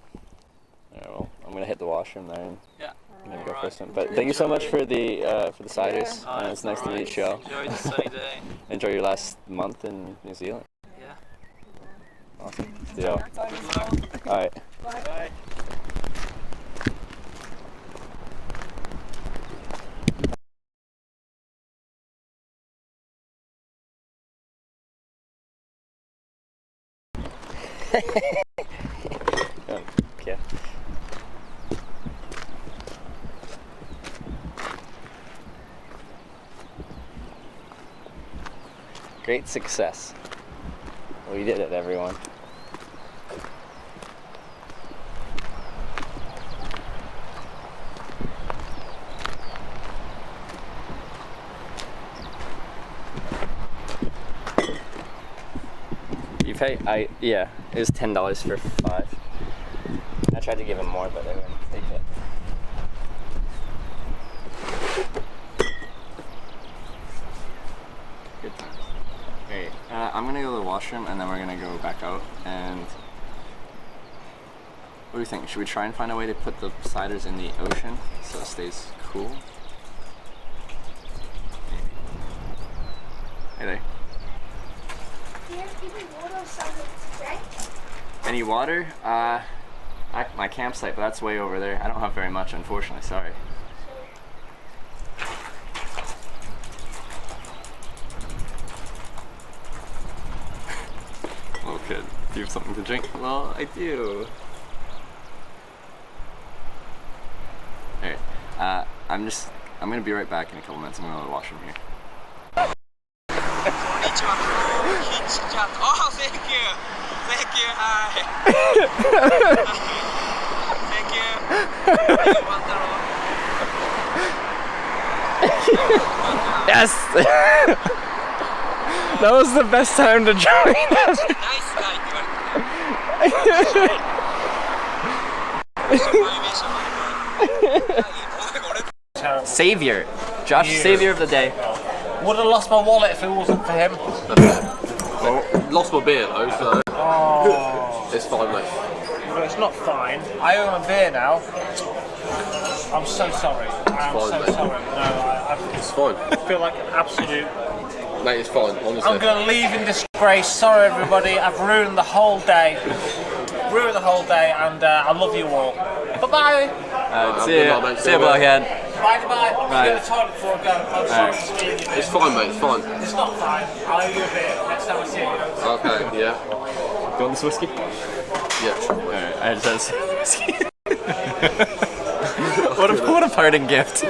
Alright, well, I'm gonna hit the washroom there and Yeah. I'm gonna go Alright. first one. But thank you so much for the ciders. It's nice to meet you. Enjoy the sunny day. Enjoy your last month in New Zealand. Yeah. Awesome. Yeah. All right. Bye. Okay. Great success. We did it, everyone. You pay? Yeah. It was $10 for 5. I tried to give him more, but they wouldn't take it. Good times. Alright, I'm gonna go to the washroom and then we're gonna go back out. And what do you think? Should we try and find a way to put the ciders in the ocean so it stays cool? Hey there. Do you have any water or something to drink? Any water? My campsite, but that's way over there. I don't have very much, unfortunately. Sorry. Little kid, do you have something to drink? Well, I do. Alright, I'm gonna be right back in a couple minutes. I'm gonna go to the washroom here. Konnichiwa. Oh, thank you. Thank you. Hi. Thank you. Yes! That was the best time to join us. Nice guy. Savior. Josh, savior of the day. Would have lost my wallet if it wasn't for him. Well, lost my beer though, so Oh. it's fine, mate. But it's not fine. I own a beer now. I'm so sorry. I'm fine, so mate. sorry. No, It's fine. I feel like an absolute... Mate, it's fine, honestly. I'm going to leave in disgrace. Sorry, everybody. I've ruined the whole day. Ruined the whole day, and I love you all. Bye-bye. See ya, blockhead. Bye-bye. I'm Right. going to the toilet before I go. I'm sorry to steal you. It's fine, mate, it's fine. It's not fine. I'll owe you a beer next time I see you. Okay, yeah. Do you want this whiskey? Yeah. Alright, I just had some whiskey. what a parting gift.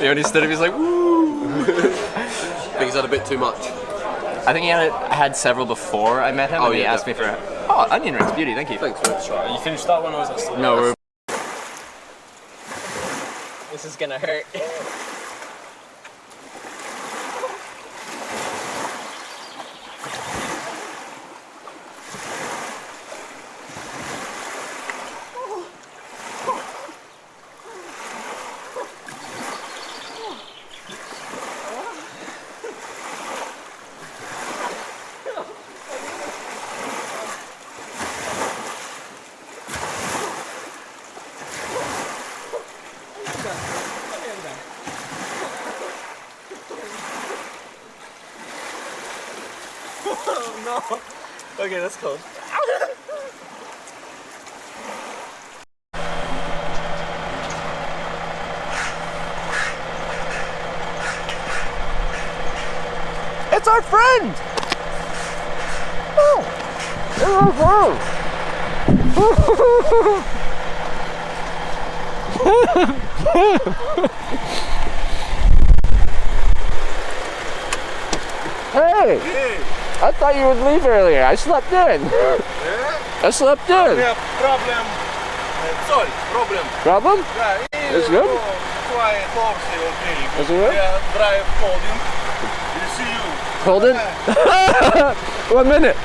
When he stood up, he's like, woo! I think he's had a bit too much. I think he had several before I met him, and he asked me for onion rings, beauty, thank you. Thanks, mate. You finished that one, or was that still? No, we're... This is gonna hurt. Okay, that's cold. It's our friend! Oh! It's our friend! Hey! I thought you would leave earlier. I slept in. I slept in. We have problem. Sorry, problem. Problem? Yeah, It's good? Quiet, okay, okay. Is it good? Yeah, drive holding. We'll see you. Hold it. 1 minute.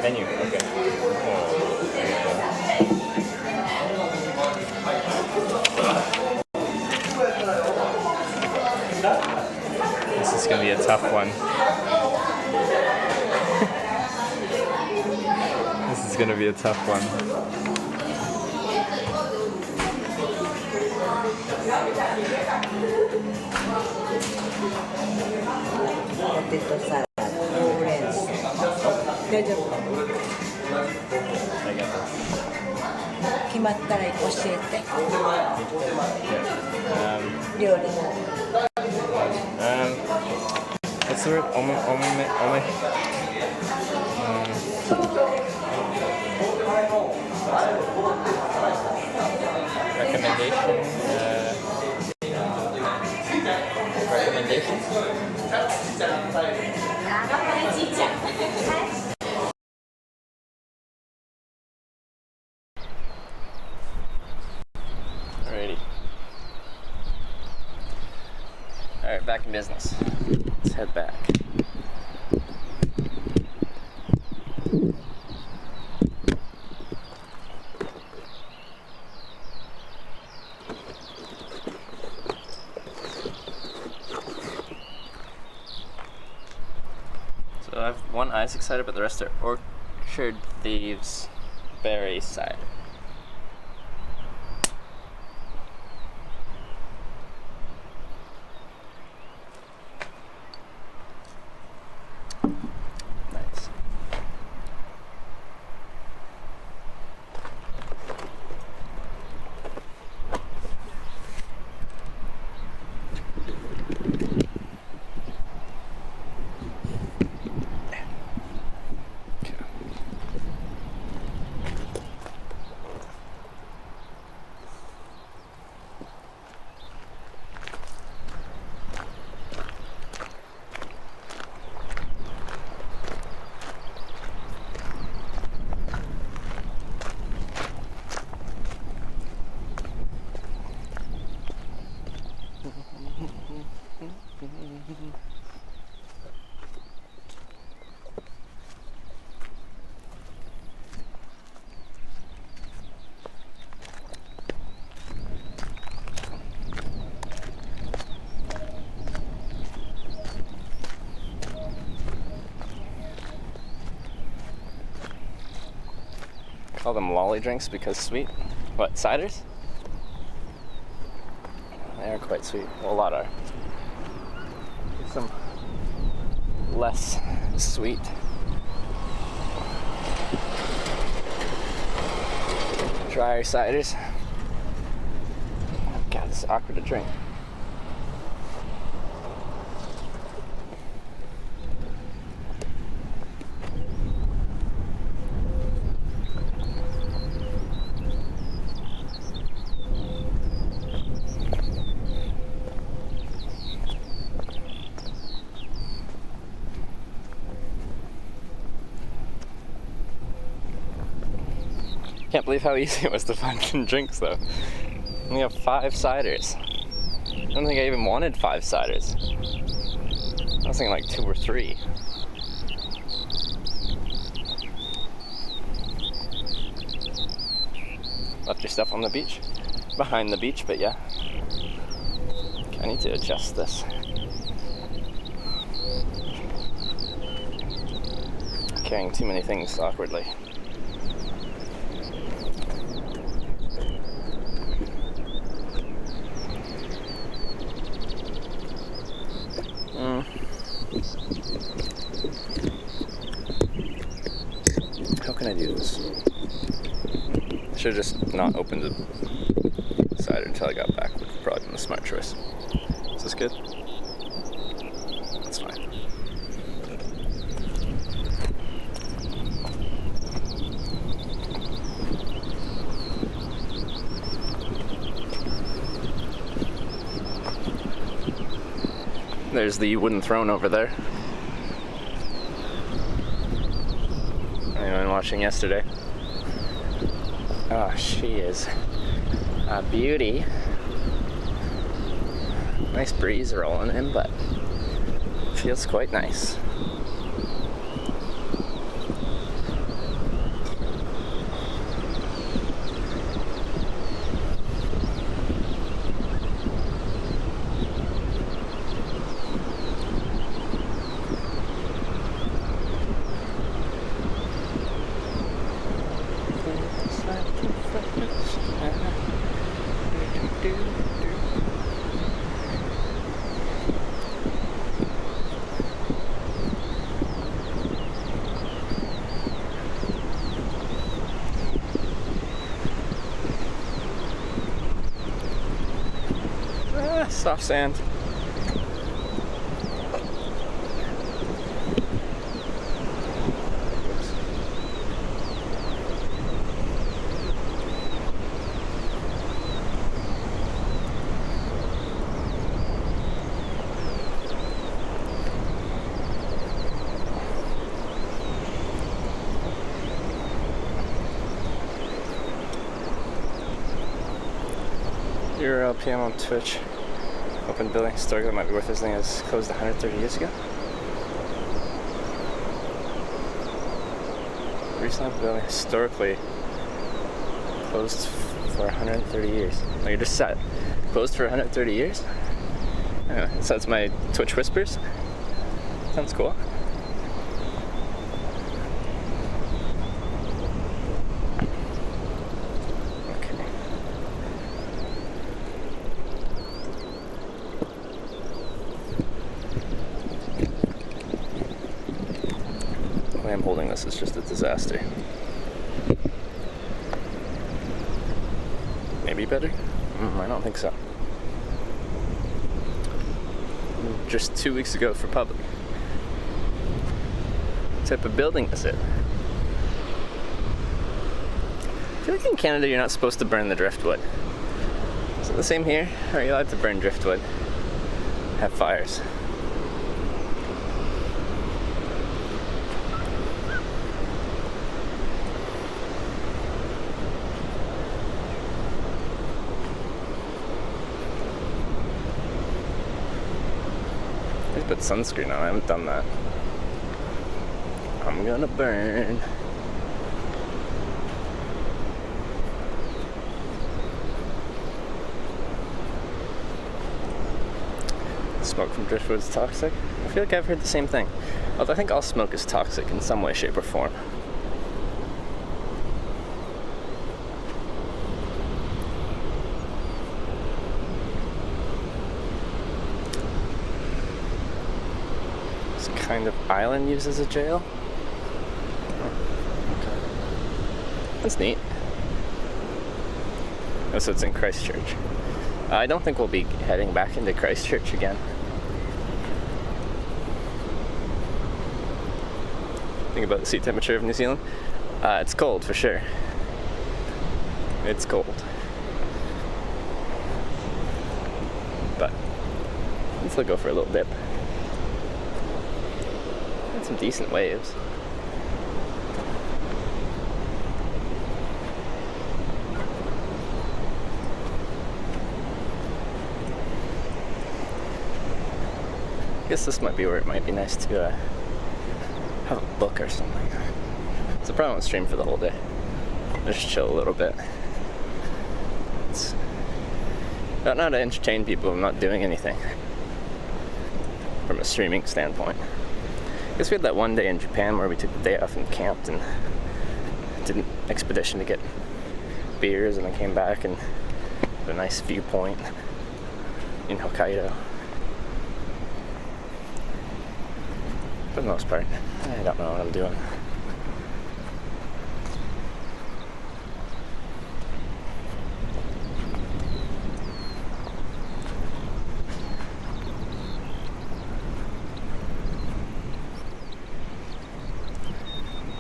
Menu. Okay. This is gonna be a tough one. gonna be a tough one. Potato salad, orange. 大丈夫。決まったら教えて。料理。What's the word? Ome? Recommendation? Recommendations? Alrighty. Alright, back in business. Let's head back. So I have one Isaac cider, but the rest are Orchard Thieves Berry cider. Nice. Call them lolly drinks because sweet. What, ciders? They are quite sweet. Well, a lot are. Some less sweet. Drier ciders. God, this is awkward to drink. Can't believe how easy it was to find drinks though. We have 5 ciders. I don't think I even wanted 5 ciders. I was thinking like 2 or 3. Left your stuff on the beach? Behind the beach, but yeah. Okay, I need to adjust this. Carrying too many things awkwardly. How can I do this? I should have just not opened the cider until I got back. Would have probably been a smart choice. Is this good? That's fine. There's the wooden throne over there. Anyone watching yesterday? Oh, she is a beauty. Nice breeze rolling in, but feels quite nice. Soft sand. Euro PM on Twitch. Open building historically might be worth visiting as closed 130 years ago. Recently open building historically closed for 130 years. Oh, you're just set. Closed for 130 years? Yeah, so that's my Twitch whispers. Sounds cool. The way I'm holding this is just a disaster. Maybe better? I don't think so. Just 2 weeks ago for public. What type of building is it? I feel like in Canada you're not supposed to burn the driftwood. Is it the same here? Or are you allowed to burn driftwood? Have fires? Put sunscreen on. I haven't done that. I'm gonna burn. Smoke from driftwood is toxic? I feel like I've heard the same thing. Although I think all smoke is toxic in some way, shape, or form. Kind of island used as a jail. Okay. That's neat. Oh, so it's in Christchurch. I don't think we'll be heading back into Christchurch again. Think about the sea temperature of New Zealand. It's cold for sure. It's cold. But let's go for a little dip. Some decent waves. I guess this might be where it might be nice to have a book or something. So I probably won't stream for the whole day. I'll just chill a little bit. It's not how to entertain people. I'm not doing anything from a streaming standpoint. I guess we had that one day in Japan where we took the day off and camped and did an expedition to get beers, and then came back and had a nice viewpoint in Hokkaido. For the most part, I don't know what I'm doing.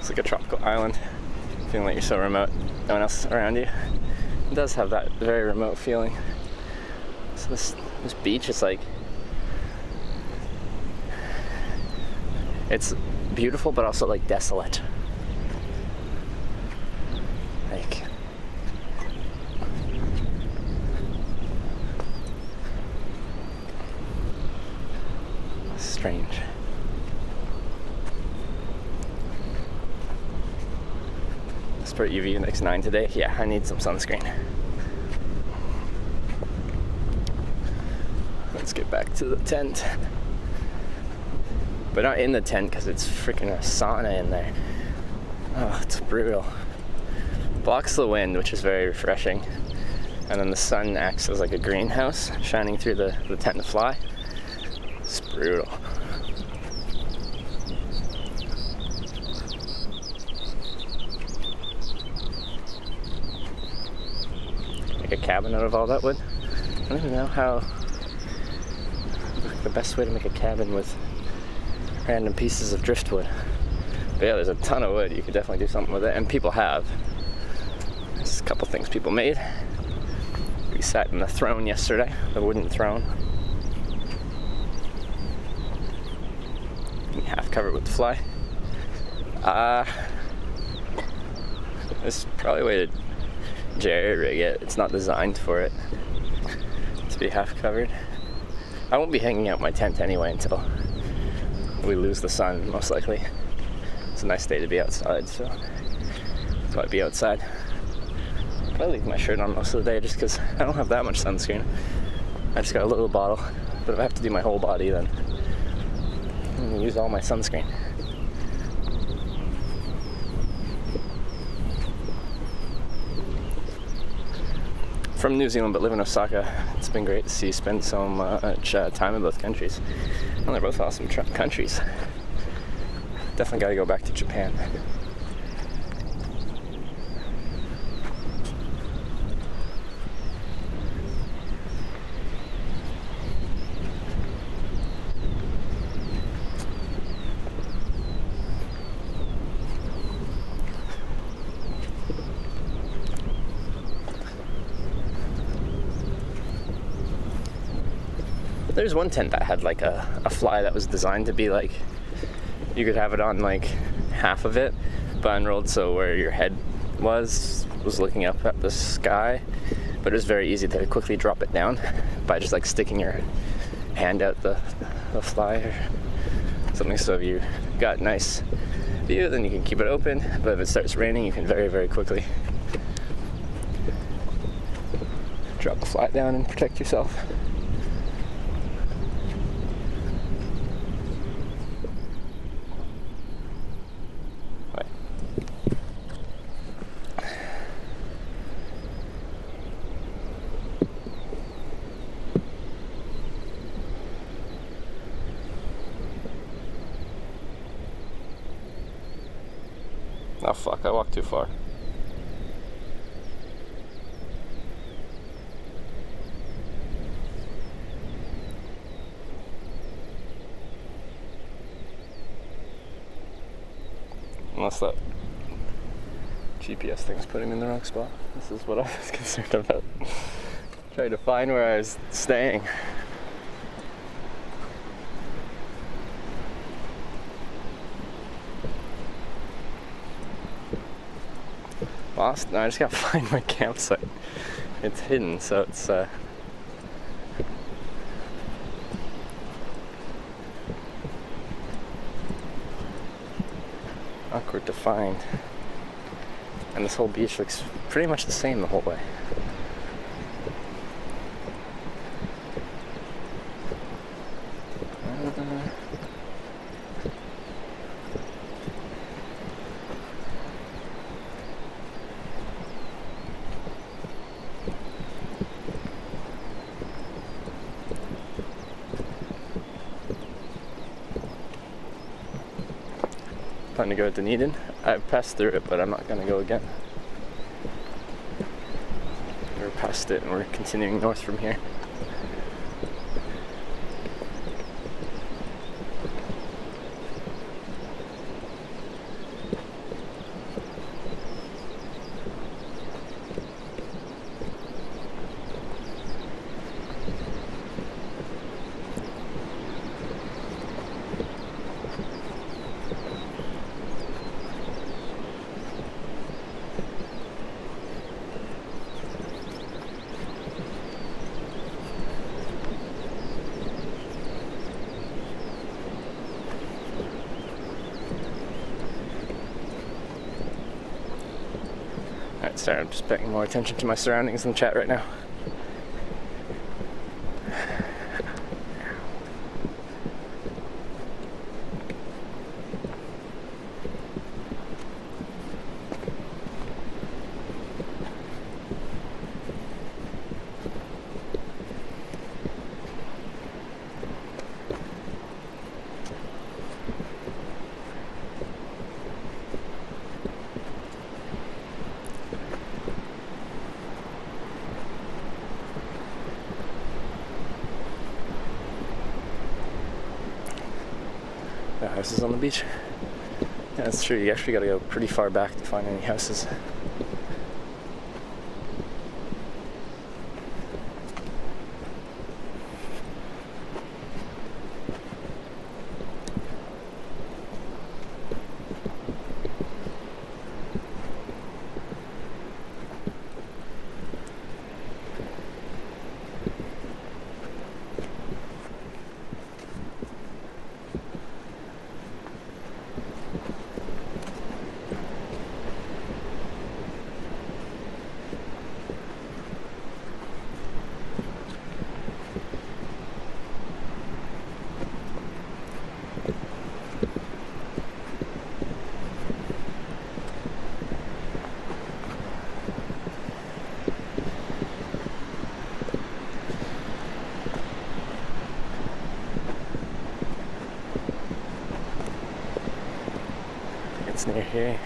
Like a tropical island, feeling like you're so remote, no one else is around you. It does have that very remote feeling. So this beach is like, it's beautiful but also like desolate. Like, strange. Spurt UV index 9 today. Yeah, I need some sunscreen. Let's get back to the tent. But not in the tent because it's freaking a sauna in there. Oh, it's brutal. Blocks the wind, which is very refreshing. And then the sun acts as like a greenhouse, shining through the tent to fly. It's brutal. A cabin out of all that wood. I don't even know how the best way to make a cabin with random pieces of driftwood. But yeah, there's a ton of wood. You could definitely do something with it, and people have. There's a couple things people made. We sat in the throne yesterday, the wooden throne. Half covered with fly. This is probably a way to jerry rig it. It's not designed for it to be half covered. I won't be hanging out my tent anyway until we lose the sun, most likely. It's a nice day to be outside, so I'll probably be outside. I leave my shirt on most of the day just because I don't have that much sunscreen. I just got a little bottle, but if I have to do my whole body, then I'm gonna use all my sunscreen. From New Zealand, but live in Osaka. It's been great to see, spend so much time in both countries. And they're both awesome countries. Definitely gotta go back to Japan. There's one tent that had like a fly that was designed to be like, you could have it on like half of it, but unrolled so where your head was looking up at the sky, but it was very easy to quickly drop it down by just like sticking your hand out the fly or something. So if you got nice view, then you can keep it open, but if it starts raining, you can very, very quickly drop the fly down and protect yourself. Oh fuck, I walked too far. Unless that GPS thing's putting me in the wrong spot. This is what I was concerned about. Trying to find where I was staying. Lost? No, I just gotta find my campsite. It's hidden, so it's awkward to find. And this whole beach looks pretty much the same the whole way. Time to go to Dunedin. I've passed through it, but I'm not going to go again. We're past it and we're continuing north from here. Alright, sorry, I'm just paying more attention to my surroundings in the chat right now. houses on the beach. Yeah, that's true. You actually got to go pretty far back to find any houses. It's near here.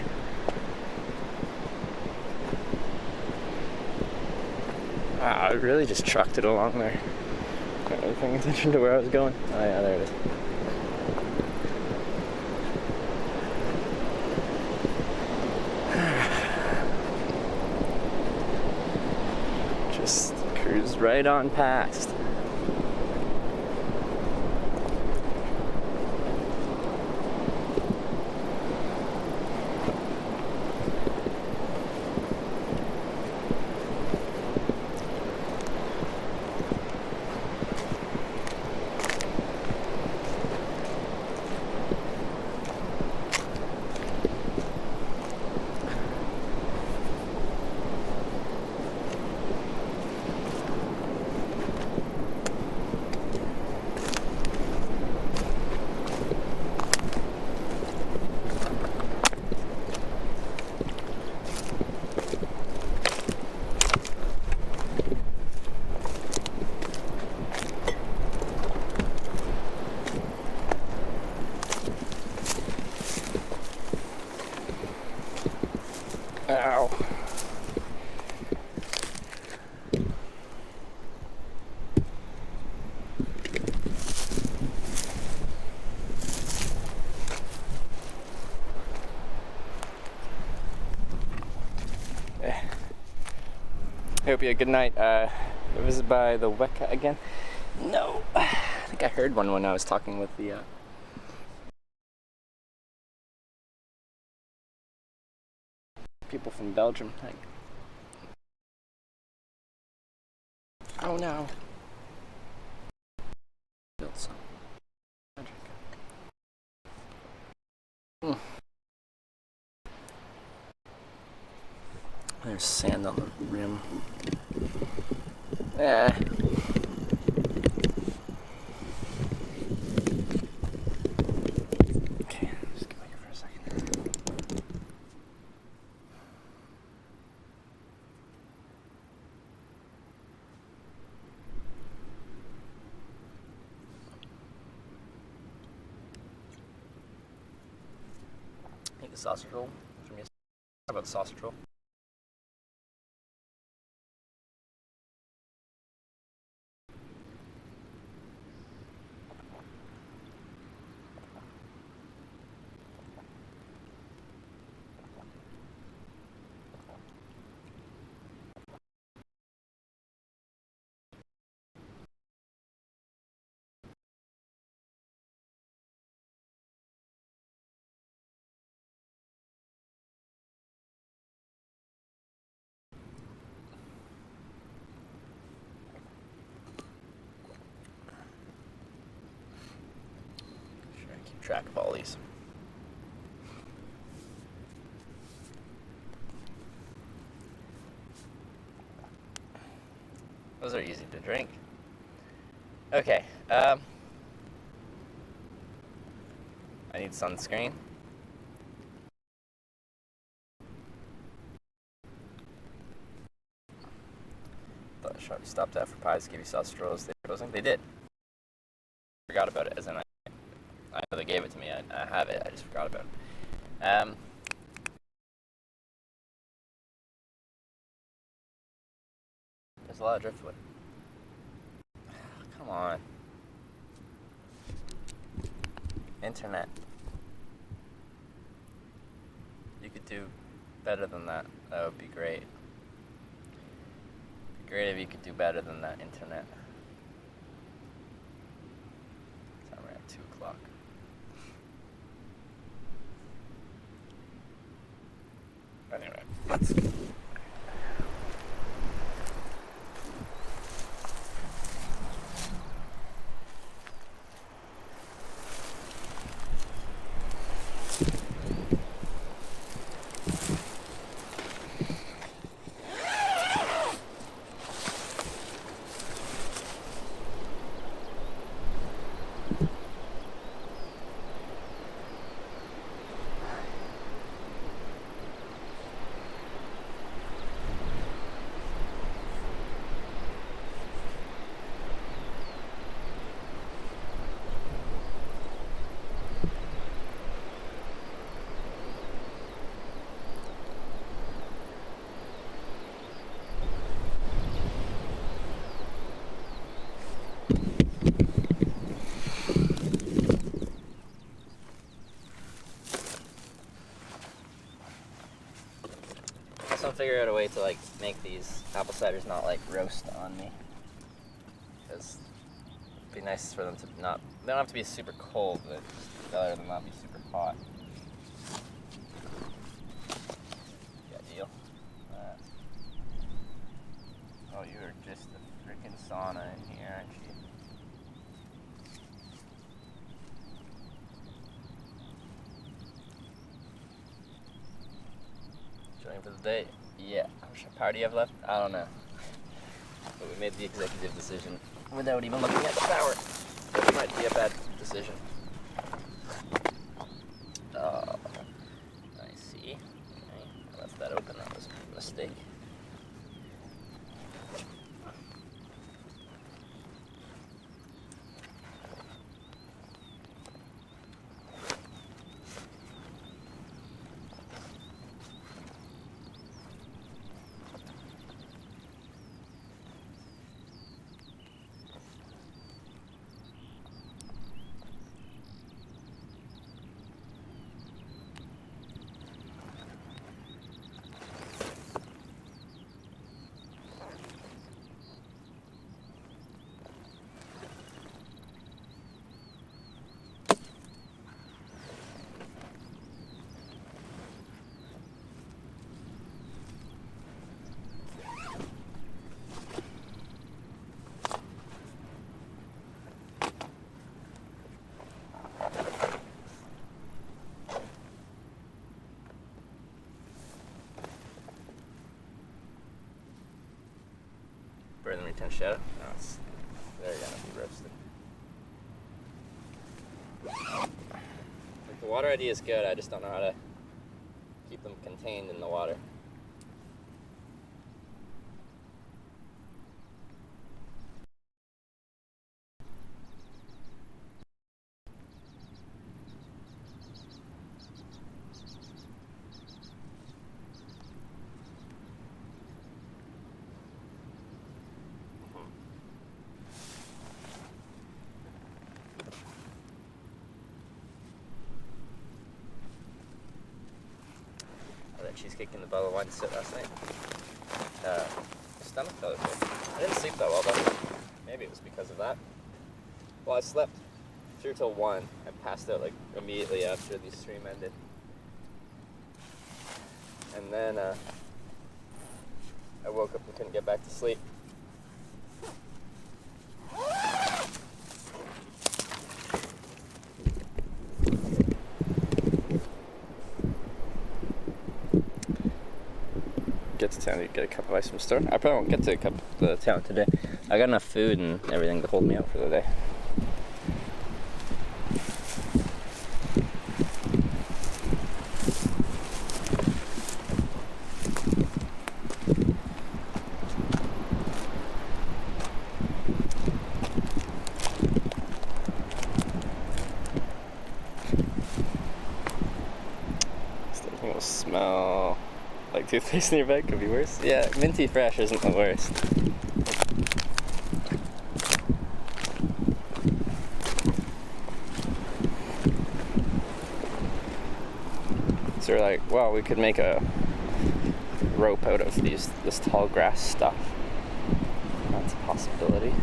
Wow, I really just trucked it along there. Not really paying attention to where I was going. Oh yeah, there it is. Just cruise right on past. Ow. I hope you had a good night. Visit by the Weka again? No. I think I heard one when I was talking with the people from Belgium. Oh no. Built some magic. There's sand on the rim. Yeah. Okay, just get back here for a second. Eat the sausage roll from yesterday. How about the sausage roll? Track of all these. Those are easy to drink. Okay, I need sunscreen. Thought I stopped at for pies, give you sausage rolls. They did. Forgot about it, as in I know they gave it to me. I have it. I just forgot about it. There's a lot of driftwood. Come on. Internet. do better than that, that would be great. It'd be great if you could do better than that, internet. Time we're at 2 o'clock. Anyway, let's go. Figure out a way to like make these apple ciders not like roast on me, because it'd be nice for them to not, they don't have to be super cold, but it's better than not be super hot. Yeah, deal. Oh, you are just a freaking sauna in here, aren't you? Joining for the day. Yeah. How much power do you have left? I don't know. But we made the executive decision without even looking at the power. That might be a bad decision. Oh, I see. Okay. I left that open. That was a mistake. Burn them return shadow. No, they're gonna be roasted. Like, the water idea is good, I just don't know how to keep them contained in the water. Cheesecake in the bottle of wine to sit last night. Stomach felt okay. I didn't sleep that well though. Maybe it was because of that. Well, I slept through till 1. I passed out like immediately after the stream ended. And then I woke up and couldn't get back to sleep. Get to town to get a cup of ice from the store. I probably won't get to a cup of the town today. I got enough food and everything to hold me out for the day. Still will smell like toothpaste in your bag, could be worse. Yeah, minty fresh isn't the worst. So we're like, well, we could make a rope out of this tall grass stuff. That's a possibility.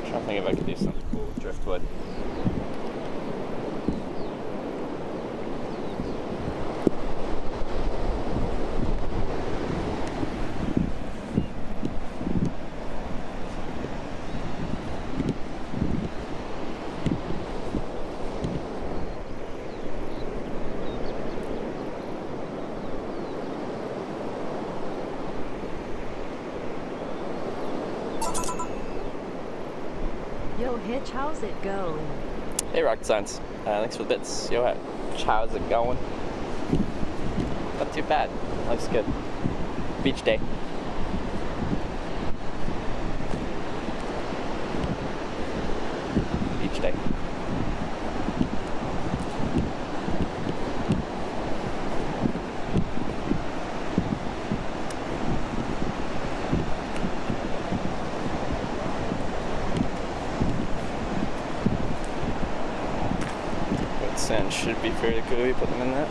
I think if I could do something cool with driftwood. Yo, Hitch, how's it going? Hey, Rocket Science. Thanks for the bits. Yo, Hitch, how's it going? Not too bad. Life's good. Beach day. Beach day. Sand should be fairly good. We put them in that.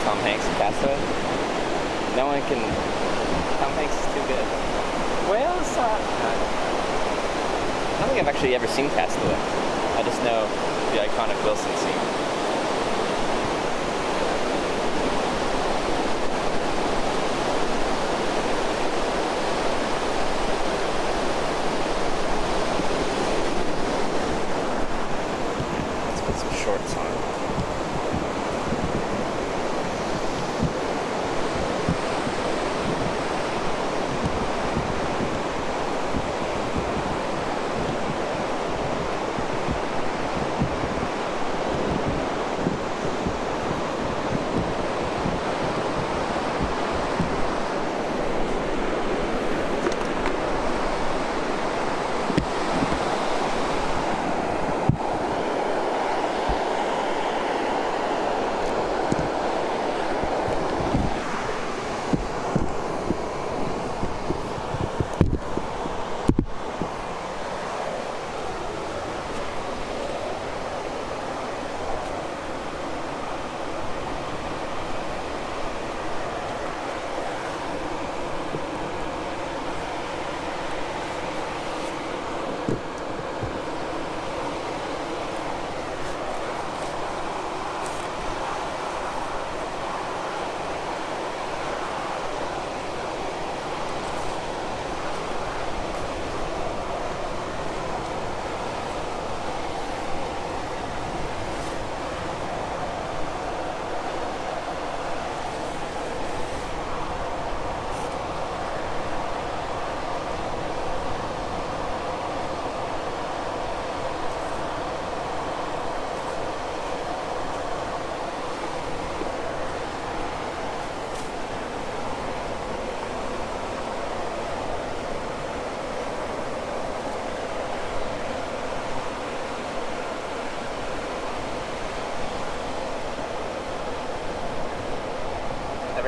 Tom Hanks and Castaway. No one can. Tom Hanks is too good. Well, it's not. I don't think I've actually ever seen Castaway. I just know the iconic Wilson scene. Let's put some shorts on.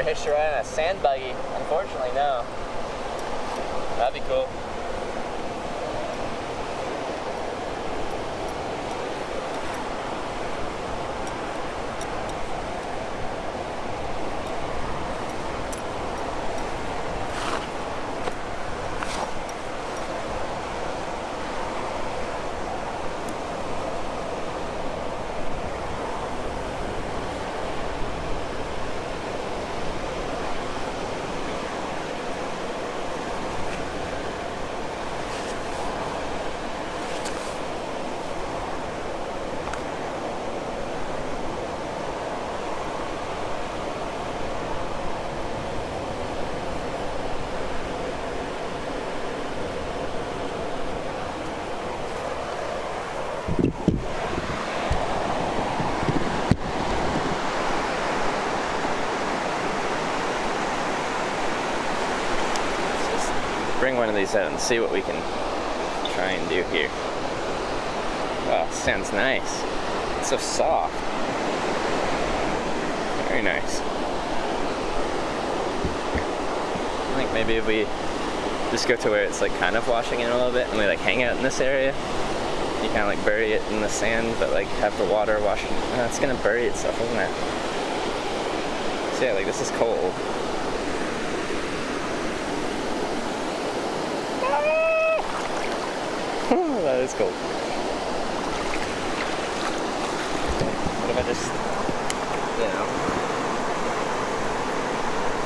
Ever hitched a ride on a sand buggy? Unfortunately, no. That'd be cool. Bring one of these out and see what we can try and do here. Wow, sounds nice. It's so soft. Very nice. I think maybe if we just go to where it's like kind of washing in a little bit and we like hang out in this area, you kind of like bury it in the sand but like have the water washing. Oh, it's gonna bury itself, isn't it? So yeah, like this is cold. That is cold. What if I just, you know?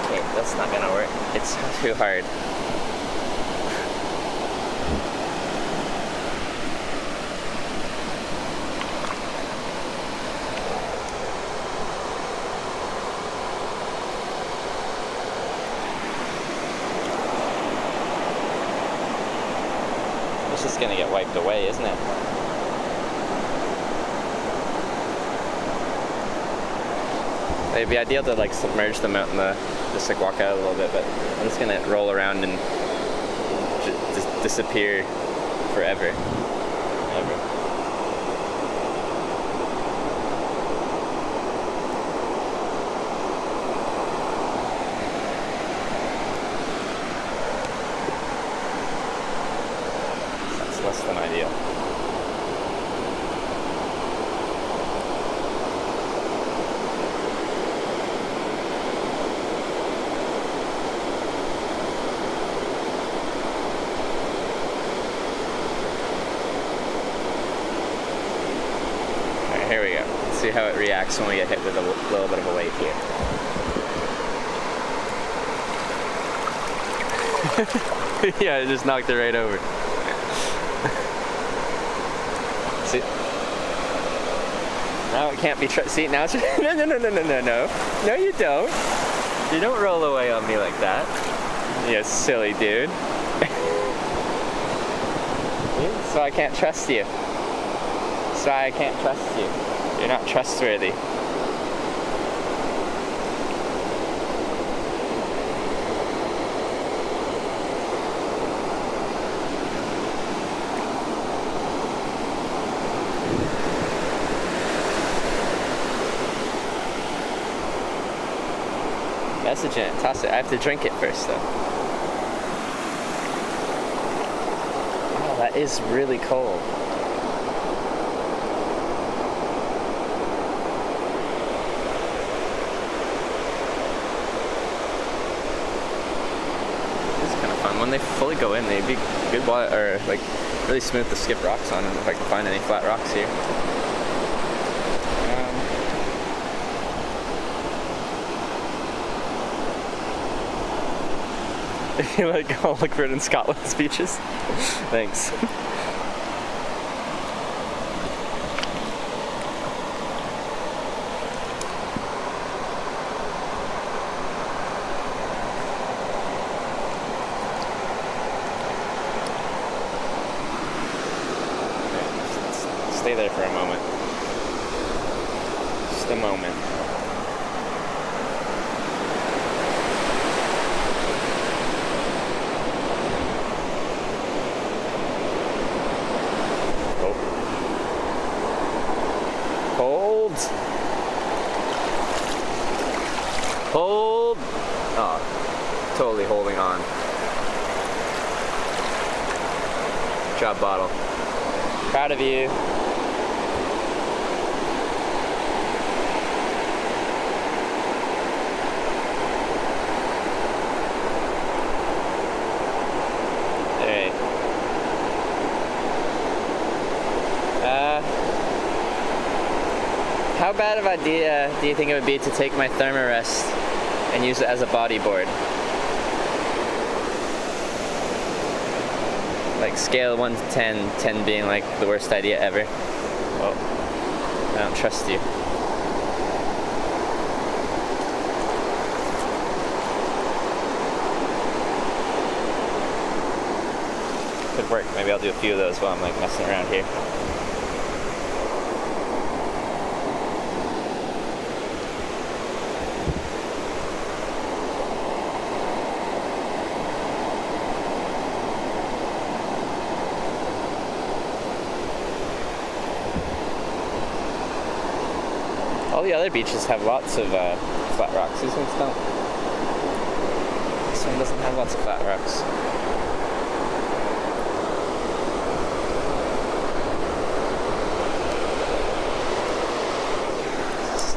Okay, that's not gonna work. It's too hard. It's just gonna get wiped away, isn't it? It'd be ideal to like submerge them out in the, just like walk out a little bit, but I'm just gonna roll around and just disappear forever. Ever. Less than ideal. Alright, here we go. Let's see how it reacts when we get hit with a little bit of a wave here. Yeah, it just knocked it right over. See? Now it can't be see, now it's no. No, you don't. You don't roll away on me like that. You silly dude. So I can't trust you. So I can't trust you. You're not trustworthy. Message it, toss it. I have to drink it first though. Oh, that is really cold. This is kind of fun. When they fully go in, they'd be good or like really smooth to skip rocks on, if I can find any flat rocks here. You like, I'll look for it in Scotland's beaches. Thanks. Okay, stay there for a moment. Just a moment. Hold. Totally holding on. Good job, bottle. Proud of you. Alright. How bad of an idea do you think it would be to take my Thermarest and use it as a bodyboard? Like scale 1 to 10, 10 being like the worst idea ever. Well, I don't trust you. Could work. Maybe I'll do a few of those while I'm like messing around here. All the other beaches have lots of flat rocks. These ones don't. This one doesn't have lots of flat rocks.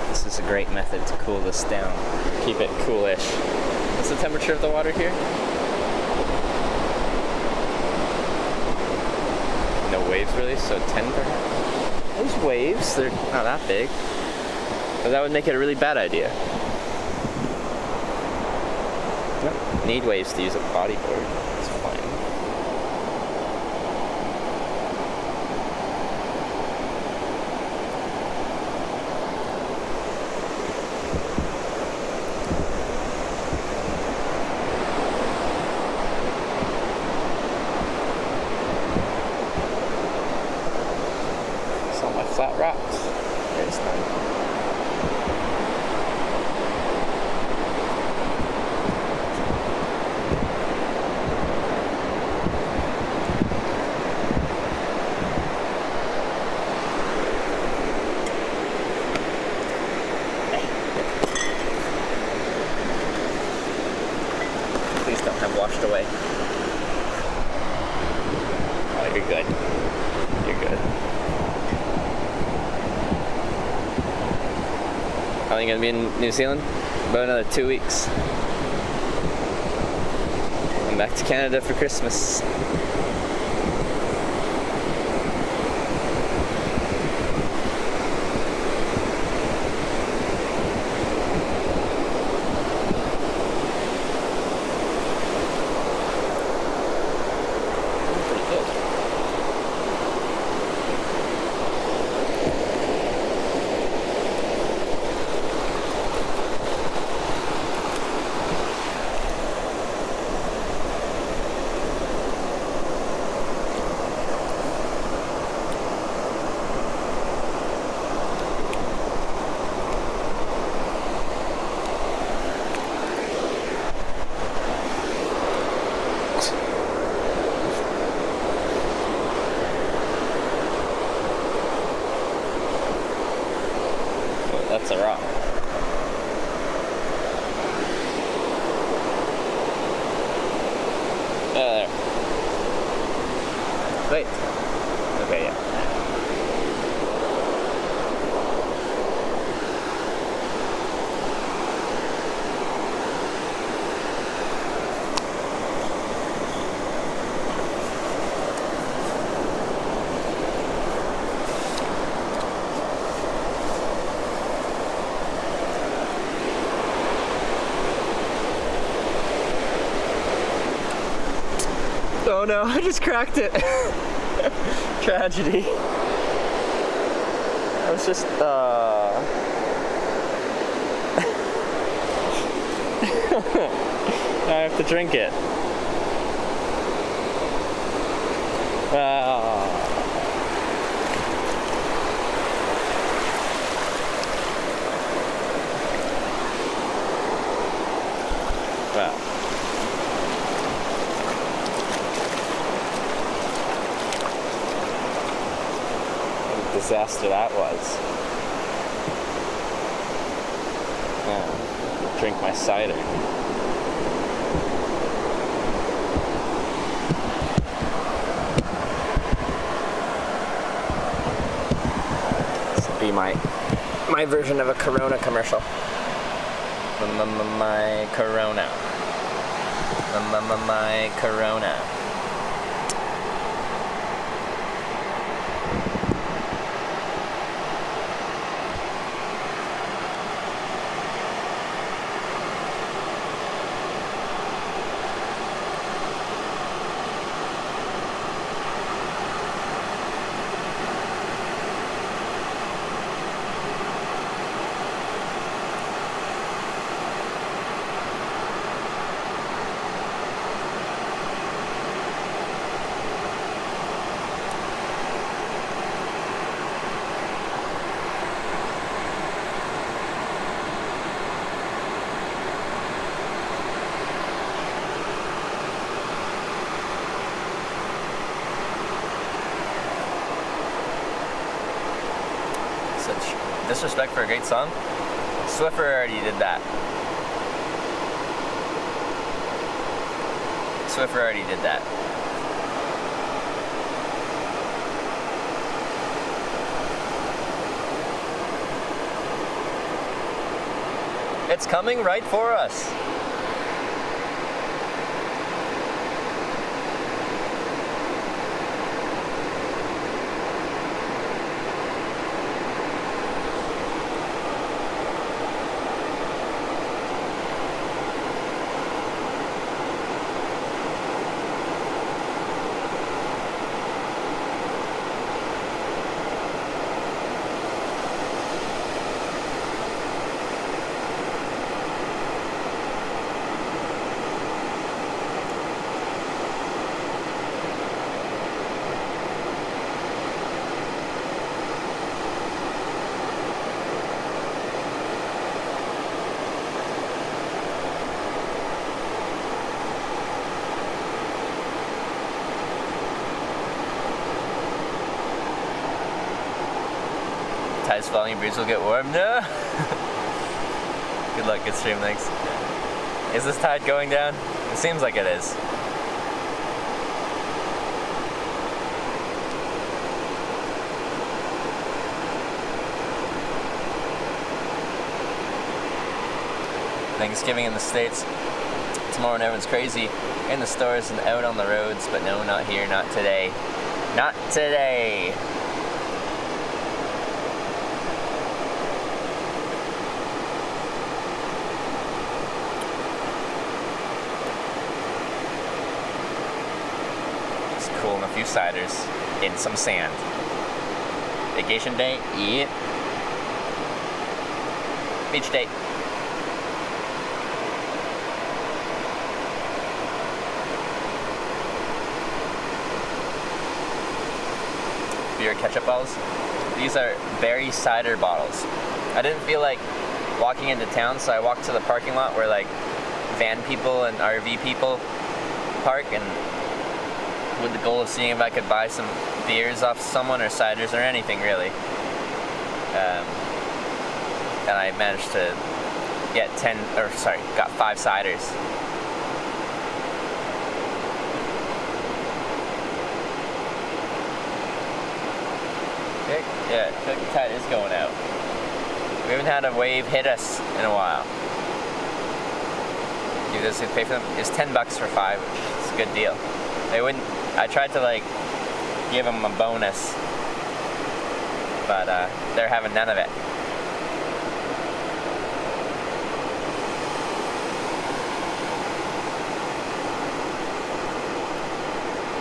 This is a great method to cool this down. Keep it coolish. What's the temperature of the water here? No waves really, so 10 perhaps? There's waves, they're not that big. But that would make it a really bad idea. You don't need waves to use a bodyboard. It's fine. It's all my flat rocks. There's none. Washed away. Oh, you're good. You're good. How long are you gonna be in New Zealand? About another 2 weeks. I'm back to Canada for Christmas. That's a rock. There. Wait. Okay, yeah. Oh no, I just cracked it. Tragedy. I was just, I have to drink it. Wow. Disaster that was. Yeah, drink my cider. my version of a Corona commercial. My Corona. My Corona. Disrespect for a great song? Swiffer already did that. Swiffer already did that. It's coming right for us. Tide's falling, breeze will get warm. No! Good luck, good stream, thanks. Is this tide going down? It seems like it is. Thanksgiving in the States. Tomorrow and everyone's crazy in the stores and out on the roads, but no, not here, not today. Not today! And a few ciders in some sand. Vacation day? Yep. Beach day. Beer ketchup bottles. These are berry cider bottles. I didn't feel like walking into town, so I walked to the parking lot where like van people and RV people park, and with the goal of seeing if I could buy some beers off someone or ciders or anything really. And I managed to get got 5 ciders. Yeah, the tide is going out. We haven't had a wave hit us in a while. You just pay for them. It's $10 for 5, which is a good deal. They wouldn't. I tried to like give them a bonus, but they're having none of it.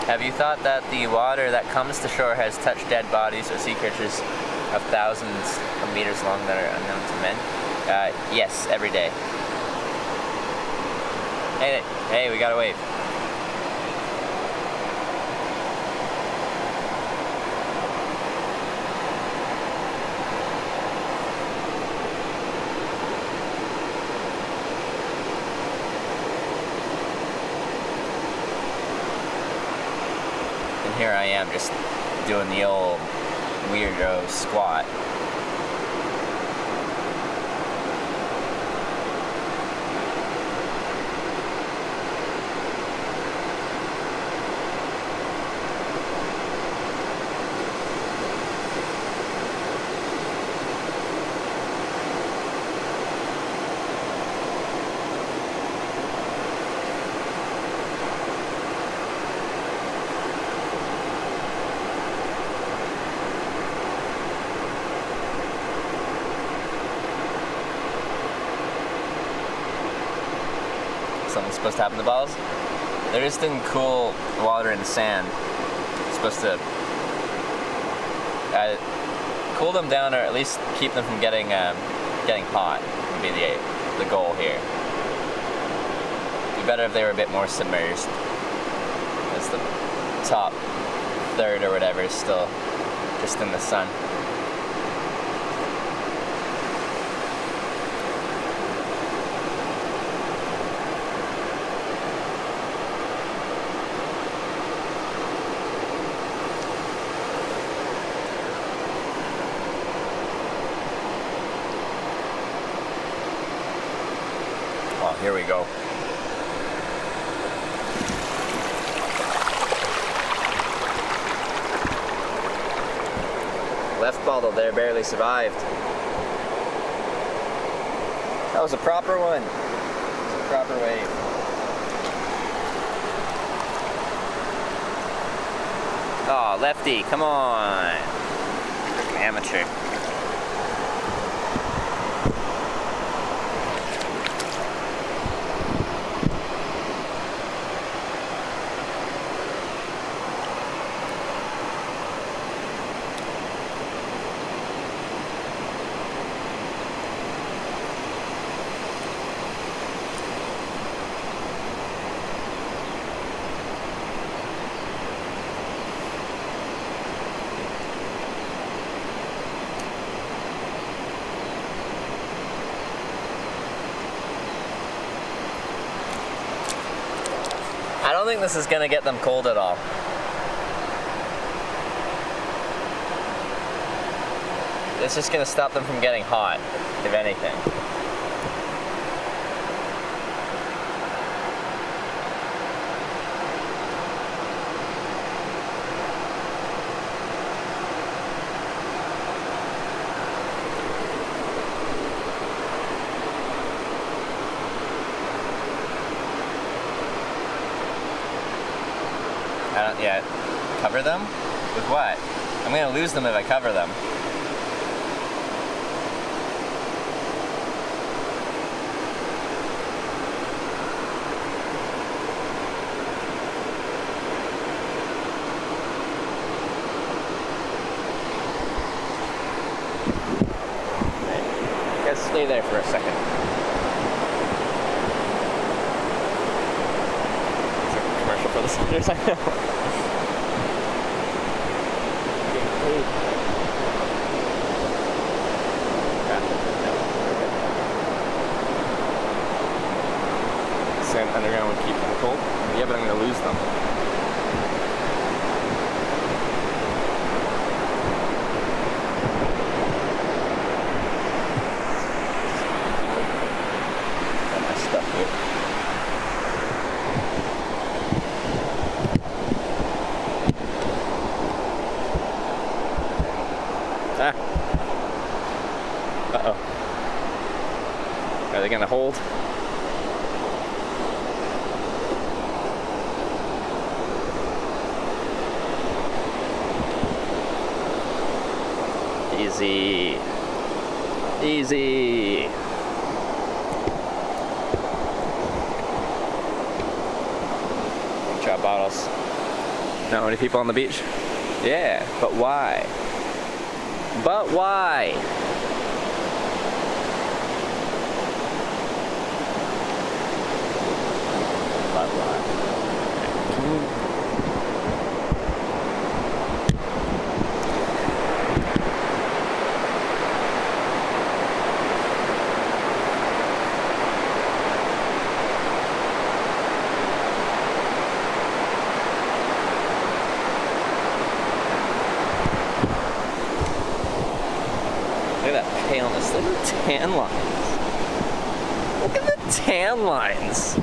Have you thought that the water that comes to shore has touched dead bodies or sea creatures of thousands of meters long that are unknown to men? Yes, every day. Hey, we got a wave. Here I am just doing the old weirdo squat. something's supposed to happen to the bottles. They're just in cool water and sand. It's supposed to cool them down, or at least keep them from getting hot. Would be the goal here. It'd be better if they were a bit more submerged, as the top third or whatever is still just in the sun. Oh, here we go. Left bottle there barely survived. That was a proper one. It was a proper wave. Oh, lefty, come on. Freaking amateur. I don't think this is gonna get them cold at all. It's just gonna stop them from getting hot, if anything. I don't yet. Cover them? With what? I'm gonna lose them if I cover them. Right. Guys, stay there for a second. Commercial for the Senators, I know. Sand underground would keep them cold. Yeah, but I'm going to lose them. Got my stuff here. Ah. Uh-oh. Are they gonna hold? Easy. Easy. Drop bottles. Not many people on the beach? Yeah, but why? But why? But why? Look at that paleness. Look at the tan lines. Look at the tan lines.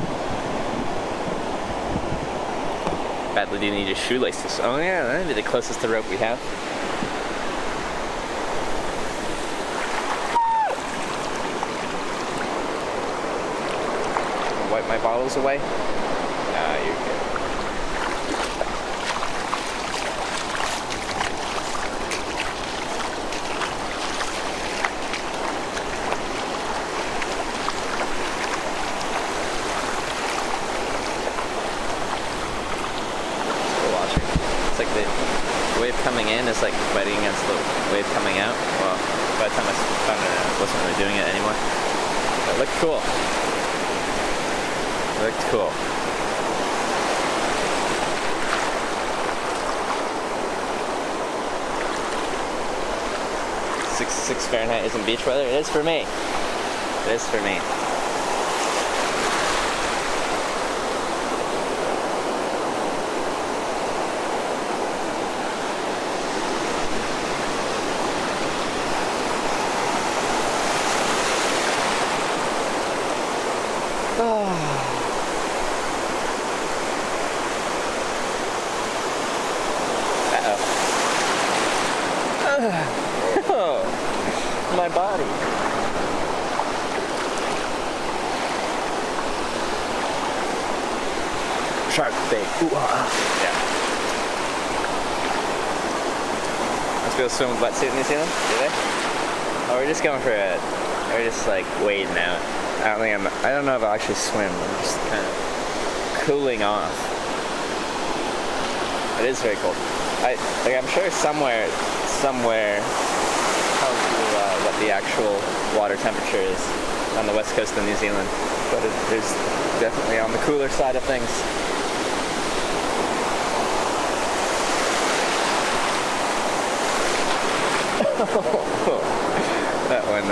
Badly do need your shoelaces. Oh yeah, that'd be the closest to rope we have. Wipe my bottles away. Nah, you're good. wave coming in is like fighting against the wave coming out. Well, by the time I found it, I wasn't really doing it anymore. It looked cool. It looked cool. Six Fahrenheit isn't beach weather. It is for me. It is for me. Oh, my body. Shark bait. Yeah. Let's go swim with wetsuit in New Zealand. Do they? Oh, we're just going for a. We're just like wading out. I don't know if I'll actually swim. I'm just kind of cooling off. It is very cold. I'm sure somewhere tells you what the actual water temperature is on the west coast of New Zealand, but it is definitely on the cooler side of things. That one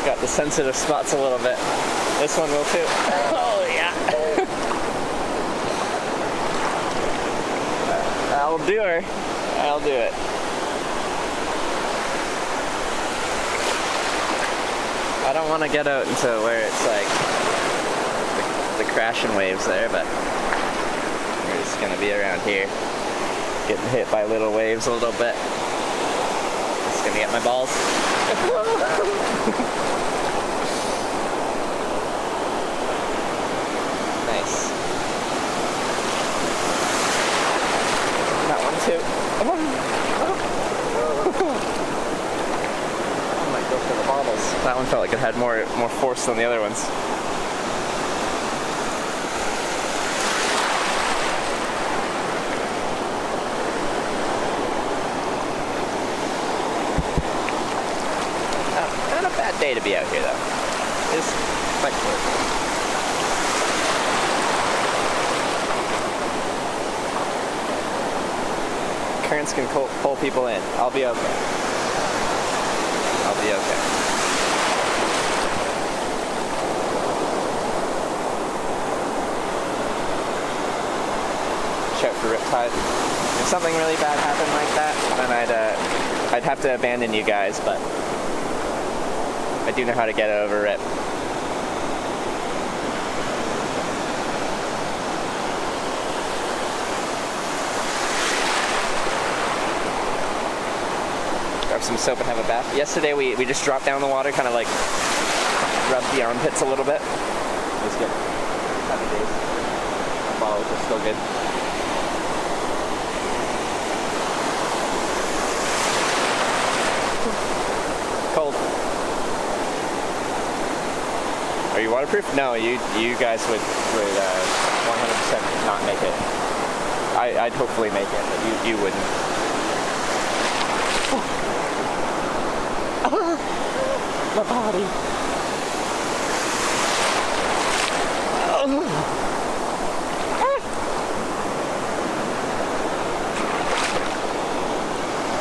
got the sensitive spots a little bit. This one will too. Oh yeah. I'll do her. I'll do it. I don't want to get out into where it's like the crashing waves there, but we're just gonna be around here, getting hit by little waves a little bit. Just gonna get my balls. Nice. That one too. I might go for the bottles. That one felt like it had more force than the other ones. Not a bad day to be out here though. It's quite cool. Currents can pull people in. I'll be okay. I'll be okay. Shout for riptide. If something really bad happened like that, then I'd have to abandon you guys, but I do know how to get over rip. Grab some soap and have a bath. Yesterday we just dropped down the water, kind of like rubbed the armpits a little bit. It was good. Happy days. The bottles are still good. Cold. Are you waterproof? No, you guys would 100% not make it. I'd hopefully make it, but you wouldn't. My body.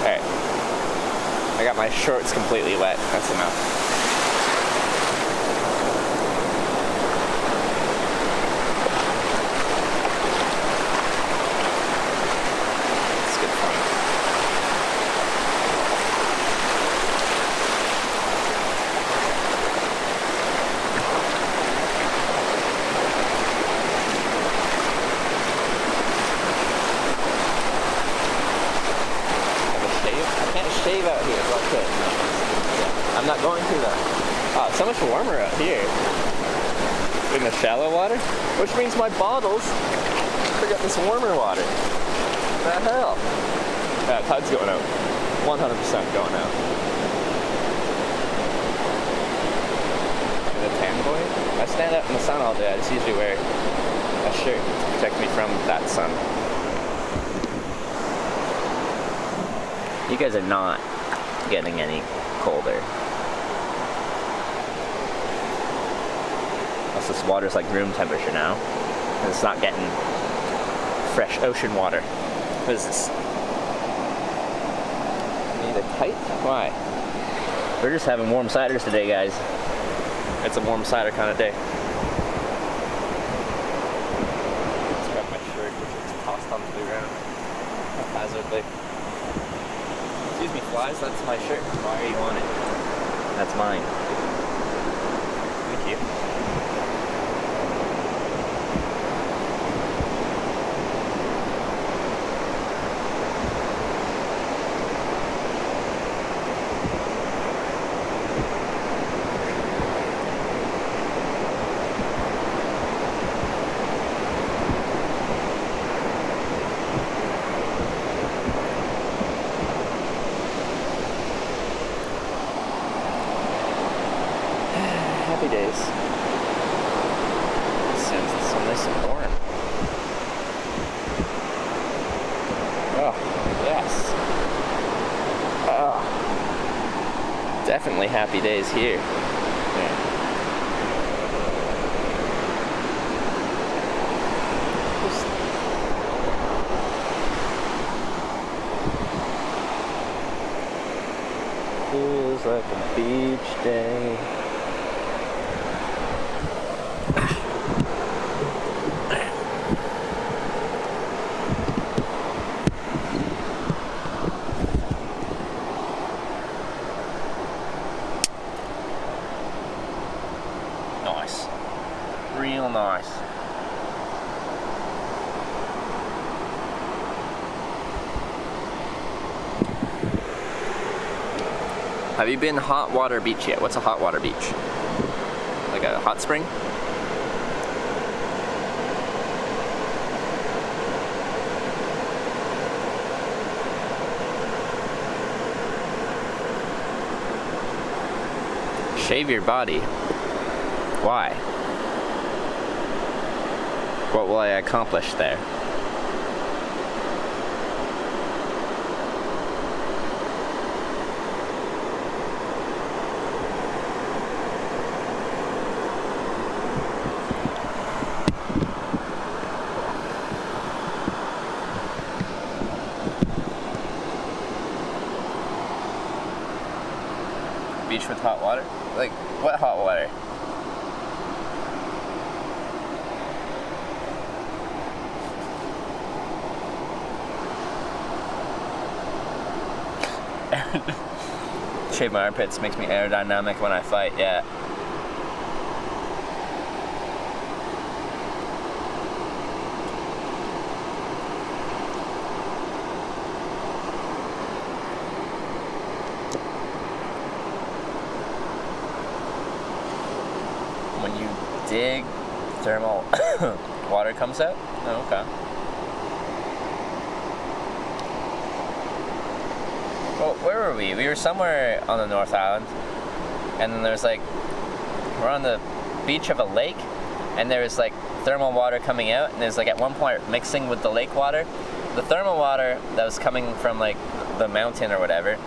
Alright. I got my shorts completely wet. That's enough. Shave out here, but okay. Yeah, I'm not going to though. Oh, it's so much warmer out here in the shallow water, which means my bottles forget this warmer water. What the hell? Yeah, tide's going out. 100% going out. And the tan boy? I stand out in the sun all day. I just usually wear a shirt to protect me from that sun. You guys are not getting any colder. Also, this water's like room temperature now. And it's not getting fresh ocean water. What is this? Need it tight? Why? We're just having warm ciders today, guys. It's a warm cider kind of day. Let's grab my shirt, which is tossed onto the ground haphazardly. Excuse me, flies, that's my shirt. Why are you on it? That's mine. Thank you. Happy days. Soon as it's so nice and warm. Oh, yes. Oh. Definitely happy days here. Yeah. Feels like a beach day. Nice. Real nice. Have you been hot water beach yet? What's a hot water beach? Like a hot spring? Shave your body. Why? What will I accomplish there? Beach with hot water? Like, what hot water? Shave my armpits, makes me aerodynamic when I fight, yeah. When you dig, thermal water comes out? Oh, okay. Well, where were we? We were somewhere on the North Island, and then there's like, we're on the beach of a lake, and there's like thermal water coming out, and there's like at one point mixing with the lake water. The thermal water that was coming from like the mountain or whatever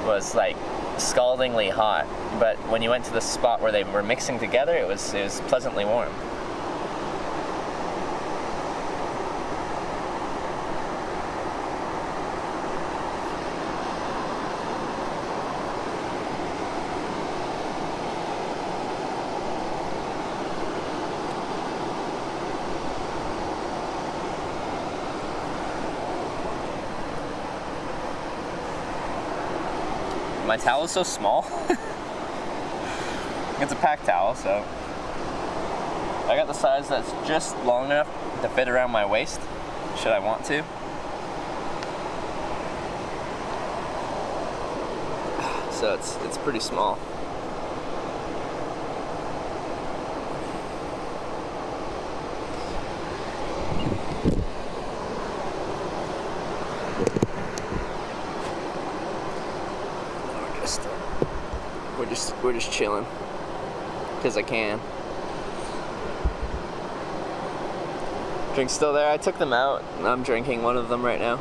was like scaldingly hot, but when you went to the spot where they were mixing together, it was pleasantly warm. My towel is so small. It's a pack towel, so I got the size that's just long enough to fit around my waist, should I want to. So it's pretty small. We're just chilling, because I can. Drink's still there. I took them out, and I'm drinking one of them right now.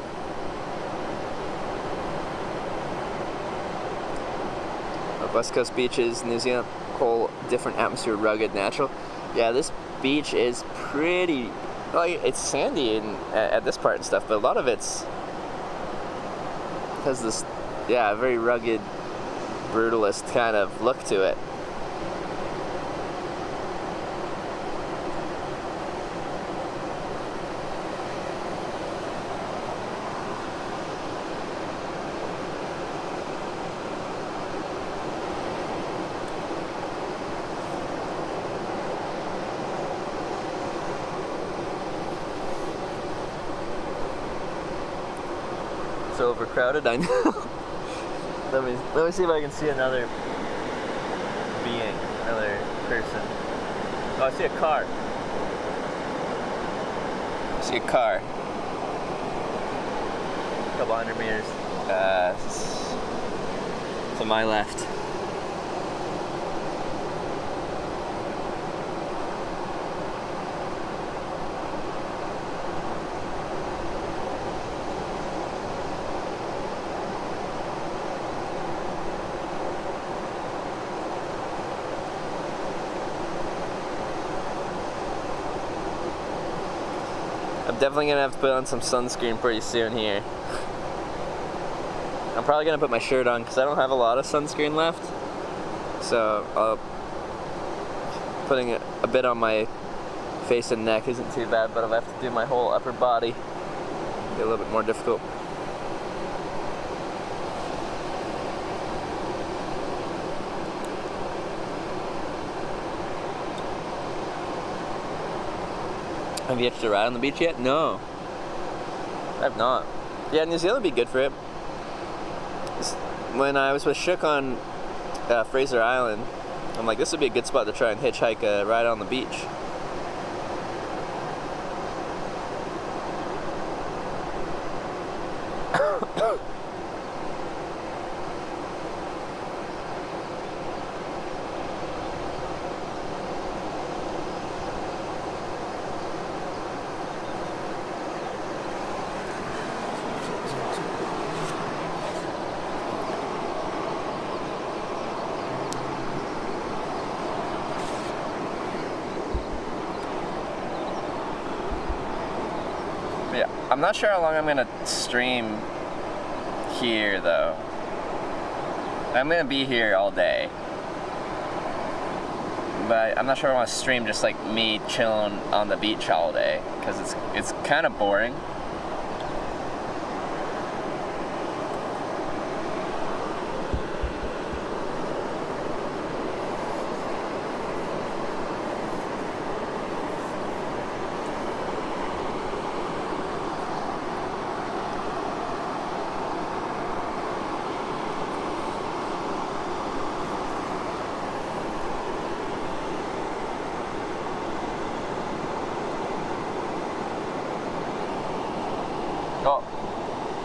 West Coast beaches, New Zealand, whole different atmosphere, rugged, natural. Yeah, this beach is pretty, like, it's sandy at this part and stuff, but a lot of it's has this, yeah, very rugged, brutalist kind of look to it. It's overcrowded, I know. Let me see if I can see another being, another person. Oh, I see a car. I see a car. A couple hundred meters to my left. I'm definitely gonna have to put on some sunscreen pretty soon here. I'm probably gonna put my shirt on because I don't have a lot of sunscreen left. So putting a bit on my face and neck isn't too bad, but I'll have to do my whole upper body. Get a little bit more difficult. Have you hitched a ride on the beach yet? No. I have not. Yeah, New Zealand would be good for it. When I was with Shook on Fraser Island, I'm like, this would be a good spot to try and hitchhike a ride on the beach. Yeah, I'm not sure how long I'm gonna stream here though. I'm gonna be here all day, but I'm not sure I want to stream just like me chilling on the beach all day because it's kind of boring. Oh,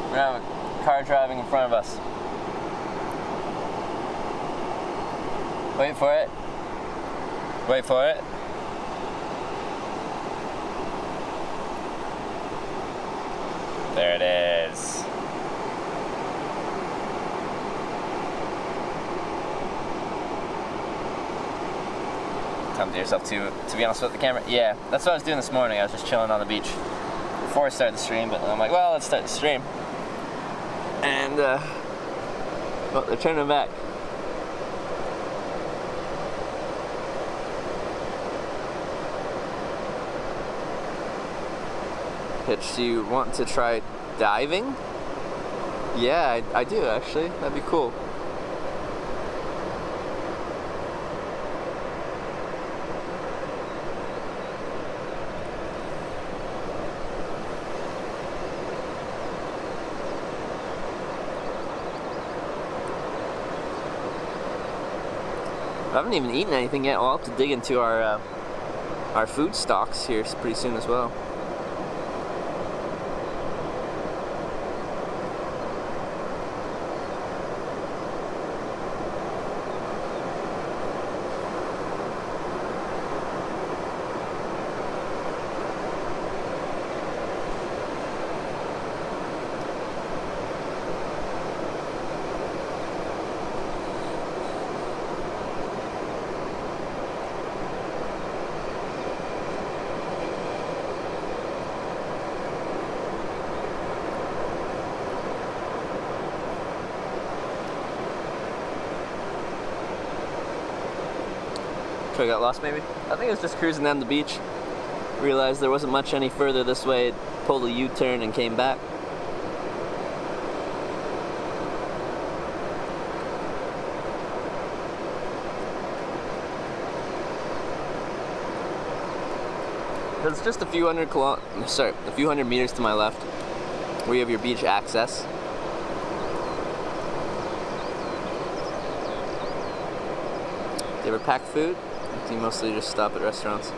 we have a car driving in front of us. Wait for it. Wait for it. There it is. Come to yourself to be honest with the camera. Yeah, that's what I was doing this morning. I was just chilling on the beach before I started the stream, but then I'm like, well, let's start the stream. And, well, they're turning back. Hitch, do you want to try diving? Yeah, I do actually. That'd be cool. I haven't even eaten anything yet. I'll have to dig into our food stocks here pretty soon as well. So I got lost maybe? I think I was just cruising down the beach. Realized there wasn't much any further this way. Pulled a U-turn and came back. It's just a few hundred meters to my left where you have your beach access. Do you ever pack food? Or do you mostly just stop at restaurants?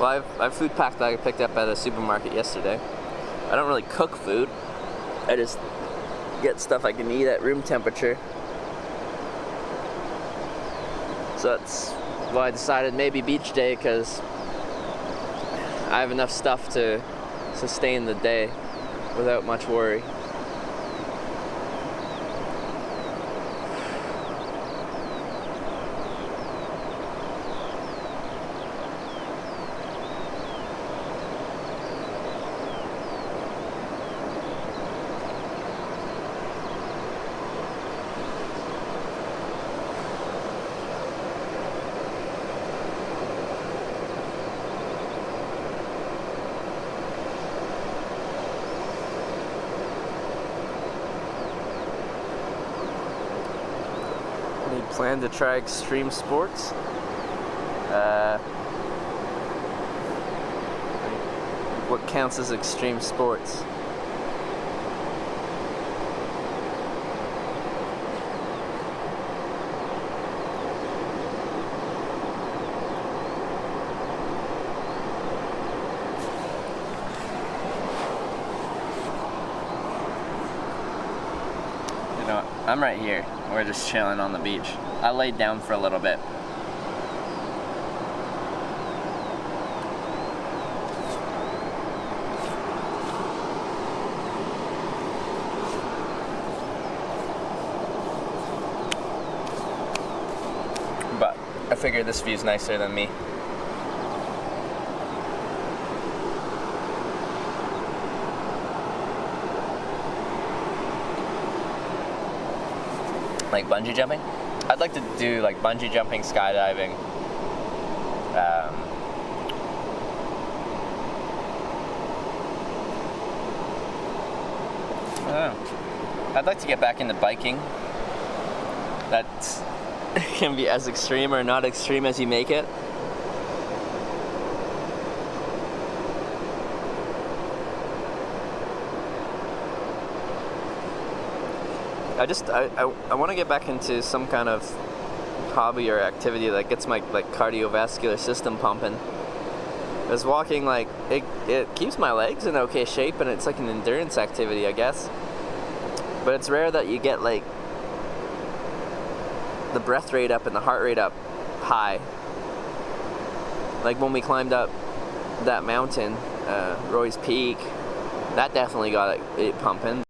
Well, I have food packed that I picked up at a supermarket yesterday. I don't really cook food. I just get stuff I can eat at room temperature. So that's why I decided maybe beach day, because I have enough stuff to sustain the day without much worry. Plan to try extreme sports. What counts as extreme sports? You know, I'm right here. We're just chilling on the beach. I laid down for a little bit. But I figured this view's nicer than me. Like bungee jumping? I'd like to do like bungee jumping, skydiving. I don't know. I'd like to get back into biking. That can be as extreme or not extreme as you make it. I want to get back into some kind of hobby or activity that gets my like cardiovascular system pumping. Because walking, like, it keeps my legs in okay shape, and it's like an endurance activity, I guess. But it's rare that you get like the breath rate up and the heart rate up high. Like when we climbed up that mountain, Roy's Peak, that definitely got it pumping.